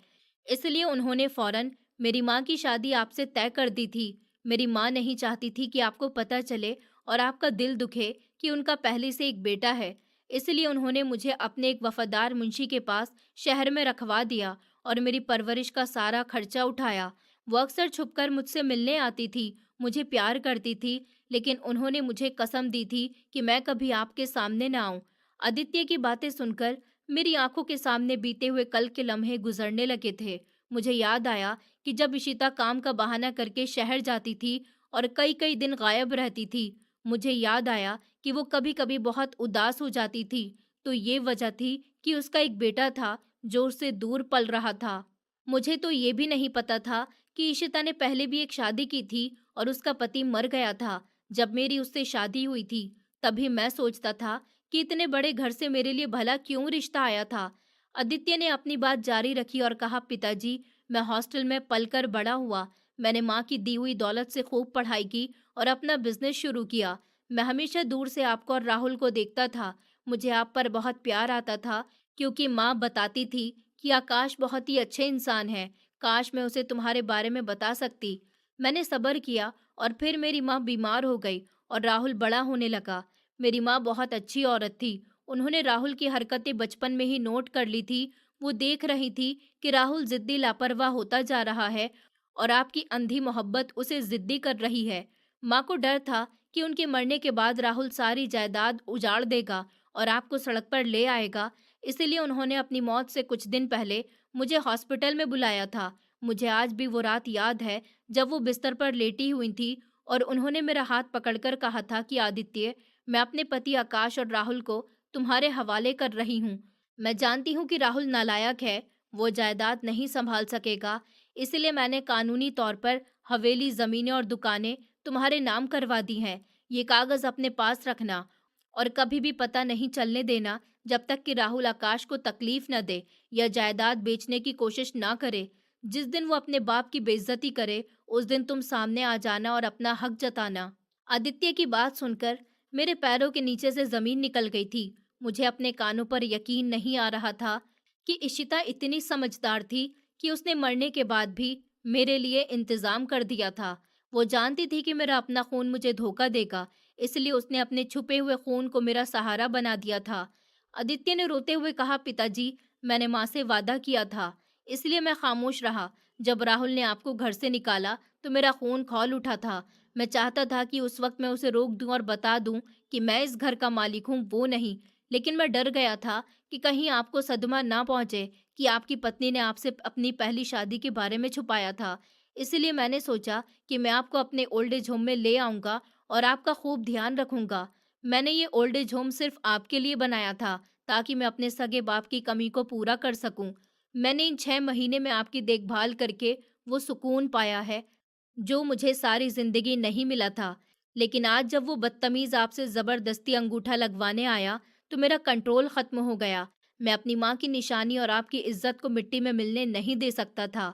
A: इसलिए उन्होंने फौरन मेरी माँ की शादी आपसे तय कर दी थी। मेरी माँ नहीं चाहती थी कि आपको पता चले और आपका दिल दुखे कि उनका पहले से एक बेटा है। इसलिए उन्होंने मुझे अपने एक वफादार मुंशी के पास शहर में रखवा दिया और मेरी परवरिश का सारा खर्चा उठाया। वो अक्सर छुपकर मुझसे मिलने आती थी, मुझे प्यार करती थी, लेकिन उन्होंने मुझे कसम दी थी कि मैं कभी आपके सामने ना आऊं। आदित्य की बातें सुनकर मेरी आंखों के सामने बीते हुए कल के लम्हे गुजरने लगे थे। मुझे याद आया कि जब इशिता काम का बहाना करके शहर जाती थी और कई कई दिन गायब रहती थी। मुझे याद आया कि वो कभी-कभी बहुत उदास हो जाती थी, तो ये वजह थी कि उसका एक बेटा था जो उससे दूर पल रहा था। मुझे तो ये भी नहीं पता था कि इशिता ने पहले भी एक शादी की थी और उसका पति मर गया था जब मेरी उससे शादी हुई थी। तभी मैं सोचता था कि इतने बड़े घर से मेरे लिए भला क्यों रिश्ता आया था। आदित्य ने अपनी बात जारी रखी और कहा, पिताजी, मैं हॉस्टल में पलकर बड़ा हुआ। मैंने माँ की दी हुई दौलत से खूब पढ़ाई की और अपना बिजनेस शुरू किया। मैं हमेशा दूर से आपको और राहुल को देखता था। मुझे आप पर बहुत प्यार आता था क्योंकि माँ बताती थी कि आकाश बहुत ही अच्छे इंसान है। काश मैं उसे तुम्हारे बारे में बता सकती। मैंने सब्र किया और फिर मेरी माँ बीमार हो गई और राहुल बड़ा होने लगा। मेरी माँ बहुत अच्छी औरत थी। उन्होंने राहुल की हरकतें बचपन में ही नोट कर ली थी। वो देख रही थी कि राहुल जिद्दी लापरवाह होता जा रहा है और आपकी अंधी मोहब्बत उसे जिद्दी कर रही है। माँ को डर था कि उनके मरने के बाद राहुल सारी जायदाद उजाड़ देगा और आपको सड़क पर ले आएगा। इसीलिए उन्होंने अपनी मौत से कुछ दिन पहले मुझे हॉस्पिटल में बुलाया था। मुझे आज भी वो रात याद है जब वो बिस्तर पर लेटी हुई थी और उन्होंने मेरा हाथ पकड़कर कहा था कि आदित्य, मैं अपने पति आकाश और राहुल को तुम्हारे हवाले कर रही हूँ। मैं जानती हूँ कि राहुल नालायक है, वो जायदाद नहीं संभाल सकेगा, इसलिए मैंने कानूनी तौर पर हवेली, जमीनें और दुकानें तुम्हारे नाम करवा दी हैं। ये कागज अपने पास रखना और कभी भी पता नहीं चलने देना जब तक कि राहुल आकाश को तकलीफ न दे या जायदाद बेचने की कोशिश ना करे। जिस दिन वो अपने बाप की बेइज्जती करे, उस दिन तुम सामने आ जाना और अपना हक जताना। आदित्य की बात सुनकर मेरे पैरों के नीचे से जमीन निकल गई थी। मुझे अपने कानों पर यकीन नहीं आ रहा था कि इशिता इतनी समझदार थी कि उसने मरने के बाद भी मेरे लिए इंतजाम कर दिया था। वो जानती थी कि मेरा अपना खून मुझे धोखा देगा, इसलिए उसने अपने छुपे हुए खून को मेरा सहारा बना दिया था। आदित्य ने रोते हुए कहा, पिताजी, मैंने माँ से वादा किया था, इसलिए मैं खामोश रहा। जब राहुल ने आपको घर से निकाला तो मेरा खून खौल उठा था। मैं चाहता था कि उस वक्त मैं उसे रोक दूं और बता दूं कि मैं इस घर का मालिक हूं, वो नहीं। लेकिन मैं डर गया था कि कहीं आपको सदमा ना पहुंचे कि आपकी पत्नी ने आपसे अपनी पहली शादी के बारे में छुपाया था। इसलिए मैंने सोचा कि मैं आपको अपने ओल्ड एज होम में ले आऊंगा और आपका खूब ध्यान रखूंगा। मैंने ये ओल्ड एज होम सिर्फ आपके लिए बनाया था ताकि मैं अपने सगे बाप की कमी को पूरा कर सकूं। मैंने इन 6 महीने में आपकी देखभाल करके वो सुकून पाया है जो मुझे सारी जिंदगी नहीं मिला था। लेकिन आज जब वो बदतमीज आपसे जबरदस्ती अंगूठा लगवाने आया तो मेरा कंट्रोल खत्म हो गया। मैं अपनी माँ की निशानी और आपकी इज्जत को मिट्टी में मिलने नहीं दे सकता था।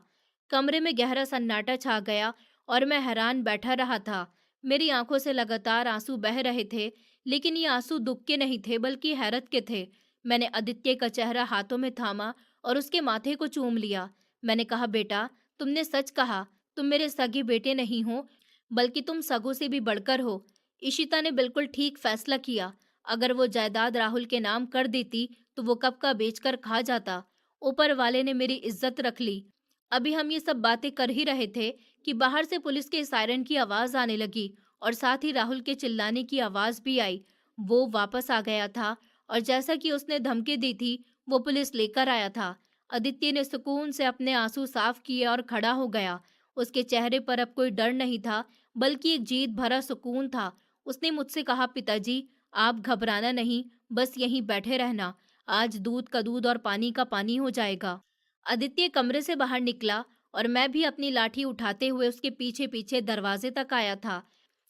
A: कमरे में गहरा सन्नाटा छा गया और मैं हैरान बैठा रहा था। मेरी आंखों से लगातार आंसू बह रहे थे, लेकिन ये आंसू दुख के नहीं थे बल्कि हैरत के थे। मैंने आदित्य का चेहरा हाथों में थामा और उसके माथे को चूम लिया। मैंने कहा, बेटा, तुमने सच कहा। तुम मेरे सगे बेटे नहीं हो, बल्कि तुम सगों से भी बढ़कर हो। इशिता ने बिल्कुल ठीक फैसला किया। अगर वो जायदाद राहुल के नाम कर देती तो वो कब का बेचकर खा जाता। ऊपर वाले ने मेरी इज्जत रख ली। अभी हम ये सब बातें कर ही रहे थे कि बाहर से पुलिस के सायरन की आवाज आने लगी और साथ ही राहुल के चिल्लाने की आवाज भी आई। वो वापस आ गया था और जैसा कि उसने धमकी दी थी, वो पुलिस लेकर आया था। आदित्य ने सुकून से अपने आंसू साफ किए और खड़ा हो गया। उसके चेहरे पर अब कोई डर नहीं था, बल्कि एक जीत भरा सुकून था। उसने मुझसे कहा, पिताजी, आप घबराना नहीं, बस यहीं बैठे रहना। आज दूध का दूध और पानी का पानी हो जाएगा। आदित्य कमरे से बाहर निकला और मैं भी अपनी लाठी उठाते हुए उसके पीछे पीछे दरवाजे तक आया था।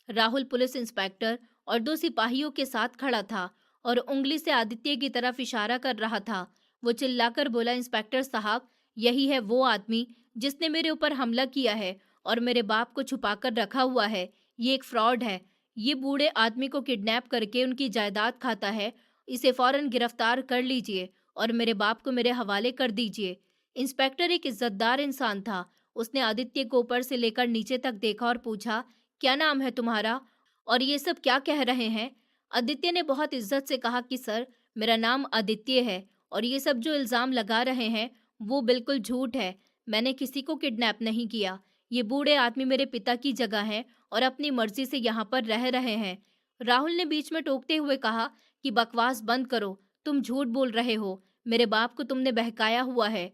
A: राहुल पुलिस इंस्पेक्टर और 2 सिपाहियों के साथ खड़ा था और उंगली से आदित्य की तरफ इशारा कर रहा था। वो चिल्लाकर बोला, इंस्पेक्टर साहब, यही है वो आदमी जिसने मेरे ऊपर हमला किया है और मेरे बाप को छुपाकर रखा हुआ है। ये एक फ्रॉड है। ये बूढ़े आदमी को किडनैप करके उनकी जायदाद खाता है। इसे फौरन गिरफ्तार कर लीजिए और मेरे बाप को मेरे हवाले कर दीजिए। इंस्पेक्टर एक इज्जतदार इंसान था। उसने आदित्य को ऊपर से लेकर नीचे तक देखा और पूछा, क्या नाम है तुम्हारा और ये सब क्या कह रहे हैं? आदित्य ने बहुत इज्जत से कहा कि सर, मेरा नाम आदित्य है और ये सब जो इल्ज़ाम लगा रहे हैं वो बिल्कुल झूठ है। मैंने किसी को किडनैप नहीं किया। ये बूढ़े आदमी मेरे पिता की जगह है और अपनी मर्जी से यहाँ पर रह रहे हैं। राहुल ने बीच में टोकते हुए कहा कि बकवास बंद करो, तुम झूठ बोल रहे हो। मेरे बाप को तुमने बहकाया हुआ है।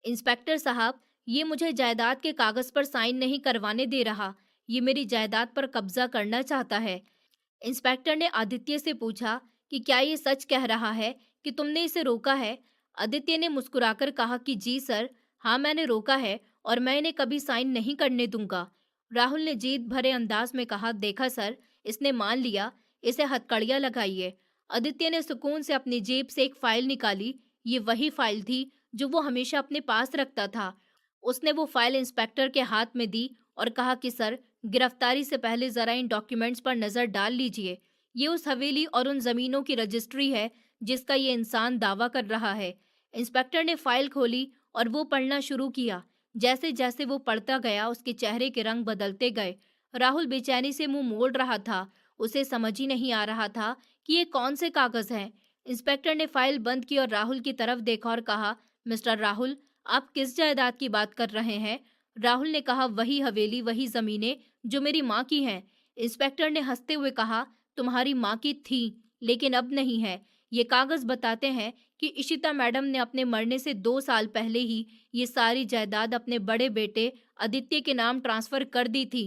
A: इंस्पेक्टर साहब, ये मुझे जायदाद के कागज पर साइन नहीं करवाने दे रहा। ये मेरी जायदाद पर कब्जा करना चाहता है। इंस्पेक्टर ने आदित्य से पूछा कि क्या ये सच कह रहा है कि तुमने इसे रोका है। आदित्य ने मुस्कुराकर कहा कि जी सर, हाँ मैंने रोका है और मैं इन्हें कभी साइन नहीं करने दूंगा। राहुल ने जीत भरे अंदाज में कहा, देखा सर, इसने मान लिया, इसे हथकड़ियां लगाइए। आदित्य ने सुकून से अपनी जेब से एक फाइल निकाली। ये वही फाइल थी जो वो हमेशा अपने पास रखता था। उसने वो फाइल इंस्पेक्टर के हाथ में दी और कहा कि सर, गिरफ्तारी से पहले जरा इन डॉक्यूमेंट्स पर नजर डाल लीजिए। ये उस हवेली और उन जमीनों की रजिस्ट्री है जिसका ये इंसान दावा कर रहा है। इंस्पेक्टर ने फाइल खोली और वो पढ़ना शुरू किया। जैसे जैसे वो पढ़ता गया उसके चेहरे के रंग बदलते गए। राहुल बेचैनी से मुंह मोड़ रहा था। उसे समझ ही नहीं आ रहा था कि ये कौन से कागज हैं। इंस्पेक्टर ने फाइल बंद की और राहुल की तरफ देखा और कहा, मिस्टर राहुल, आप किस जायदाद की बात कर रहे हैं? राहुल ने कहा, वही हवेली, वही जमीनें जो मेरी माँ की हैं। इंस्पेक्टर ने हंसते हुए कहा, तुम्हारी माँ की थी, लेकिन अब नहीं है। ये कागज बताते हैं कि इशिता मैडम ने अपने मरने से 2 साल पहले ही ये सारी जायदाद अपने बड़े बेटे आदित्य के नाम ट्रांसफर कर दी थी।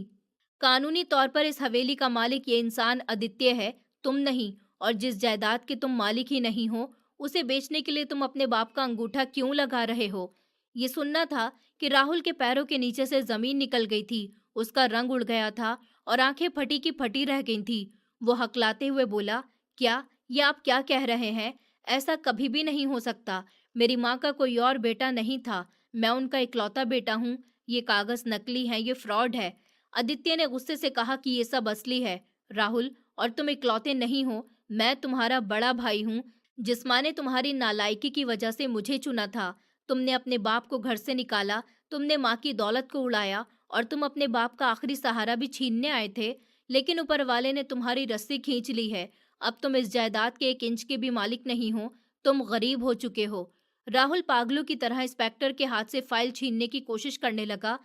A: कानूनी तौर पर इस हवेली का मालिक ये इंसान आदित्य है, तुम नहीं। और जिस जायदाद के तुम मालिक ही नहीं हो, उसे बेचने के लिए तुम अपने बाप का अंगूठा क्यों लगा रहे हो? ये सुनना था कि राहुल के पैरों के नीचे से जमीन निकल गई थी। उसका रंग उड़ गया था और आंखें फटी की फटी रह गई थी। वो हकलाते हुए बोला, क्या, ये आप क्या कह रहे हैं? ऐसा कभी भी नहीं हो सकता। मेरी माँ का कोई और बेटा नहीं था, मैं उनका इकलौता बेटा हूँ। ये कागज नकली हैं, ये फ्रॉड है। आदित्य ने गुस्से से कहा कि ये सब असली है। राहुल, और तुम इकलौते नहीं हो, मैं तुम्हारा बड़ा भाई हूँ। जिस माँ ने तुम्हारी नालायकी की वजह से मुझे चुना था, तुमने अपने बाप को घर से निकाला, तुमने माँ की दौलत को उड़ाया और तुम अपने बाप का आखिरी सहारा भी छीनने आए थे। लेकिन ऊपर वाले ने तुम्हारी रस्सी खींच ली है। अब तुम इस जायदाद के 1 इंच के भी मालिक नहीं हो, तुम गरीब हो चुके हो। राहुल पागलों की तरह इंस्पेक्टर के हाथ से फाइल छीनने की कोशिश करने लगा,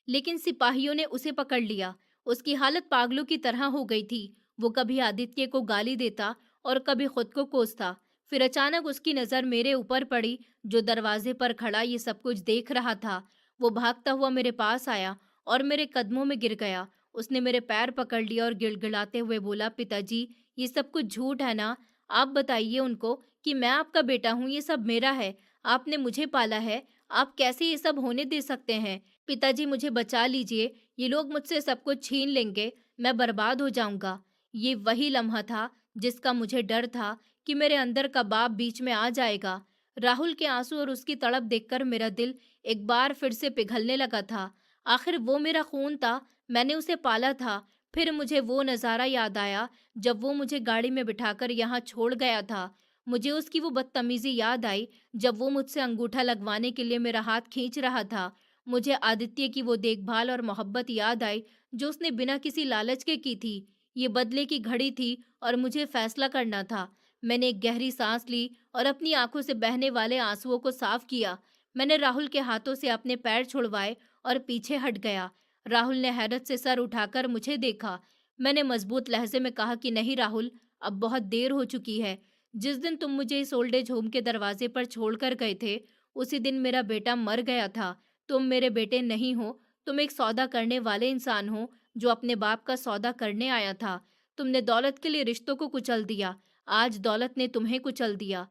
A: लेकिन सिपाहियों ने उसे पकड़ लिया। उसकी हालत पागलों की तरह हो गई थी। वो कभी आदित्य को गाली देता और कभी खुद को कोसता। फिर अचानक उसकी नजर मेरे ऊपर पड़ी, जो दरवाजे पर खड़ा ये सब कुछ देख रहा था। वो भागता हुआ मेरे पास आया और मेरे कदमों में गिर गया। उसने मेरे पैर पकड़ लिया और गिड़गिड़ाते हुए बोला, पिताजी, ये सब कुछ झूठ है ना? आप बताइए उनको कि मैं आपका बेटा हूँ, ये सब मेरा है, आपने मुझे पाला है। आप कैसे ये सब होने दे सकते हैं? पिताजी, मुझे बचा लीजिए, ये लोग मुझसे सब कुछ छीन लेंगे, मैं बर्बाद हो जाऊंगा। ये वही लम्हा था जिसका मुझे डर था कि मेरे अंदर का बाप बीच में आ जाएगा। राहुल के आंसू और उसकी तड़प देखकर मेरा दिल एक बार फिर से पिघलने लगा था। आखिर वो मेरा खून था, मैंने उसे पाला था। फिर मुझे वो नज़ारा याद आया जब वो मुझे गाड़ी में बिठाकर यहाँ छोड़ गया था। मुझे उसकी वो बदतमीजी याद आई जब वो मुझसे अंगूठा लगवाने के लिए मेरा हाथ खींच रहा था। मुझे आदित्य की वो देखभाल और मोहब्बत याद आई जो उसने बिना किसी लालच के की थी। ये बदले की घड़ी थी और मुझे फैसला करना था। मैंने एक गहरी सांस ली और अपनी आंखों से बहने वाले आंसुओं को साफ किया। मैंने राहुल के हाथों से अपने पैर छुड़वाए और पीछे हट गया। राहुल ने हैरत से सर उठाकर मुझे देखा। मैंने मजबूत लहजे में कहा कि नहीं राहुल, अब बहुत देर हो चुकी है। जिस दिन तुम मुझे इस ओल्ड एज होम के दरवाजे पर छोड़कर गए थे, उसी दिन मेरा बेटा मर गया था। तुम मेरे बेटे नहीं हो, तुम एक सौदा करने वाले इंसान हो जो अपने बाप का सौदा करने आया था। तुमने दौलत के लिए रिश्तों को कुचल दिया, आज दौलत ने तुम्हें कुचल दिया।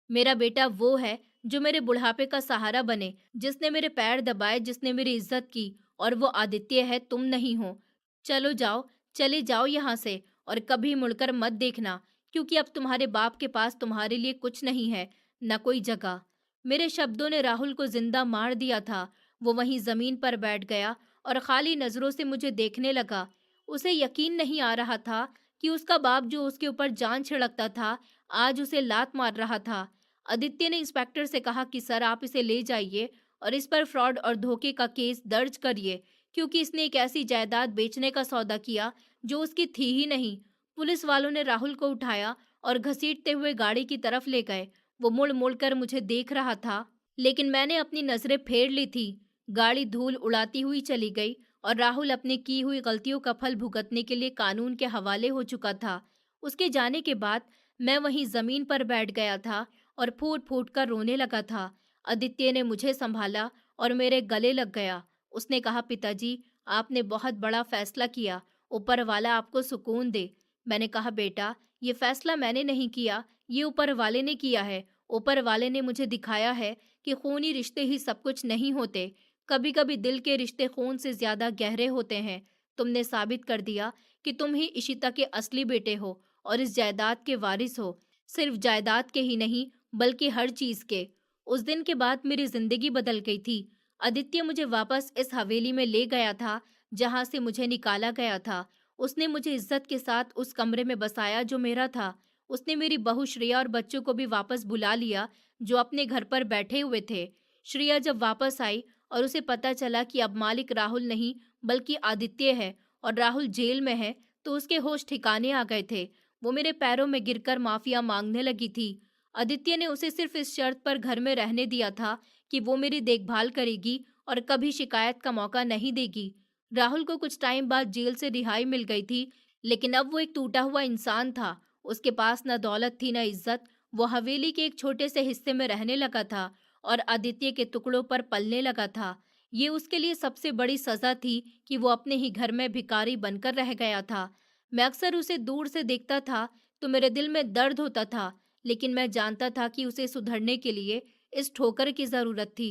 A: मेरा बेटा वो है जो मेरे बुढ़ापे का सहारा बने, जिसने मेरे पैर दबाए, जिसने मेरी इज्जत की, और वो आदित्य है, तुम नहीं हो। चलो जाओ, चले जाओ यहाँ से और कभी मुड़कर मत देखना, क्योंकि अब तुम्हारे बाप के पास तुम्हारे लिए कुछ नहीं है, न कोई जगह। मेरे शब्दों ने राहुल को जिंदा मार दिया था। वो वहीं जमीन पर बैठ गया और खाली नजरों से मुझे देखने लगा। उसे यकीन नहीं आ रहा था कि उसका बाप जो उसके ऊपर जान छिड़कता था, आज उसे लात मार रहा था। आदित्य ने इंस्पेक्टर से कहा कि सर, आप इसे ले जाइए और इस पर फ्रॉड और धोखे का केस दर्ज करिए, क्योंकि इसने एक ऐसी जायदाद बेचने का सौदा किया जो उसकी थी ही नहीं। पुलिस वालों ने राहुल को उठाया और घसीटते हुए गाड़ी की तरफ ले गए। वो मुड़ मुड़ कर मुझे देख रहा था, लेकिन मैंने अपनी नजरें फेर ली थी। गाड़ी धूल उड़ाती हुई चली गई और राहुल अपनी की हुई गलतियों का फल भुगतने के लिए कानून के हवाले हो चुका था। उसके जाने के बाद मैं वहीं जमीन पर बैठ गया था और फूट फूट कर रोने लगा था। आदित्य ने मुझे संभाला और मेरे गले लग गया। उसने कहा, पिताजी, आपने बहुत बड़ा फैसला किया, ऊपर वाला आपको सुकून दे। मैंने कहा, बेटा, ये फैसला मैंने नहीं किया, ये ऊपर वाले ने किया है। ऊपर वाले ने मुझे दिखाया है कि खूनी रिश्ते ही सब कुछ नहीं होते। कभी कभी दिल के रिश्ते खून से ज्यादा गहरे होते हैं। तुमने साबित कर दिया कि तुम ही इशिता के असली बेटे हो और इस जायदाद के वारिस हो। सिर्फ जायदाद के ही नहीं, बल्कि हर चीज के। उस दिन के बाद मेरी जिंदगी बदल गई थी। आदित्य मुझे वापस इस हवेली में ले गया था जहां से मुझे निकाला गया था। उसने मुझे इज्जत के साथ उस कमरे में बसाया जो मेरा था। उसने मेरी बहू श्रेया और बच्चों को भी वापस बुला लिया जो अपने घर पर बैठे हुए थे। श्रेया जब वापस आई और उसे पता चला कि अब मालिक राहुल नहीं बल्कि आदित्य है और राहुल जेल में है, तो उसके होश ठिकाने आ गए थे। वो मेरे पैरों में गिरकर माफिया मांगने लगी थी। आदित्य ने उसे सिर्फ इस शर्त पर घर में रहने दिया था कि वो मेरी देखभाल करेगी और कभी शिकायत का मौका नहीं देगी। राहुल को कुछ टाइम बाद जेल से रिहाई मिल गई थी, लेकिन अब वो एक टूटा हुआ इंसान था। उसके पास न दौलत थी न इज्जत। वो हवेली के एक छोटे से हिस्से में रहने लगा था और आदित्य के टुकड़ों पर पलने लगा था। ये उसके लिए सबसे बड़ी सजा थी कि वो अपने ही घर में भिखारी बनकर रह गया था। मैं अक्सर उसे दूर से देखता था तो मेरे दिल में दर्द होता था, लेकिन मैं जानता था कि उसे सुधरने के लिए इस ठोकर की जरूरत थी।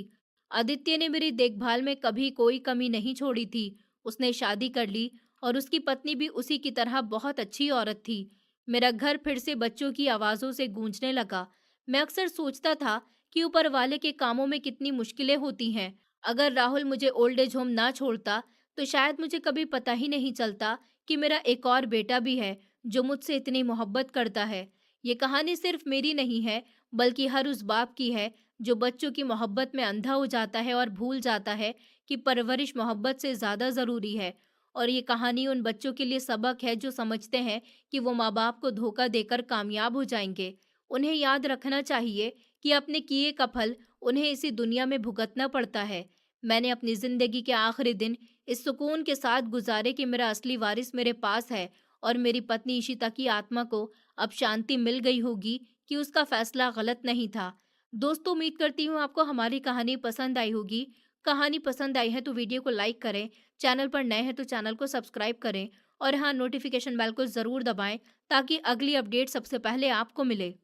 A: आदित्य ने मेरी देखभाल में कभी कोई कमी नहीं छोड़ी थी। उसने शादी कर ली और उसकी पत्नी भी उसी की तरह बहुत अच्छी औरत थी। मेरा घर फिर से बच्चों की आवाजों से गूंजने लगा। मैं अक्सर सोचता था कि ऊपर वाले के कामों में कितनी मुश्किलें होती हैं। अगर राहुल मुझे ओल्ड एज होम ना छोड़ता तो शायद मुझे कभी पता ही नहीं चलता कि मेरा एक और बेटा भी है जो मुझसे इतनी मोहब्बत करता है। ये कहानी सिर्फ मेरी नहीं है, बल्कि हर उस बाप की है जो बच्चों की मोहब्बत में अंधा हो जाता है और भूल जाता है कि परवरिश मोहब्बत से ज़्यादा ज़रूरी है। और ये कहानी उन बच्चों के लिए सबक है जो समझते हैं कि वो माँ बाप को धोखा देकर कामयाब हो जाएंगे। उन्हें याद रखना चाहिए कि अपने किए का फल उन्हें इसी दुनिया में भुगतना पड़ता है। मैंने अपनी ज़िंदगी के आखिरी दिन इस सुकून के साथ गुजारे कि मेरा असली वारिस मेरे पास है और मेरी पत्नी इशिता की आत्मा को अब शांति मिल गई होगी कि उसका फैसला गलत नहीं था। दोस्तों, उम्मीद करती हूँ आपको हमारी कहानी पसंद आई होगी। कहानी पसंद आई है तो वीडियो को लाइक करें, चैनल पर नए हैं तो चैनल को सब्सक्राइब करें और हाँ, नोटिफिकेशन बेल को ज़रूर दबाएं ताकि अगली अपडेट सबसे पहले आपको मिले।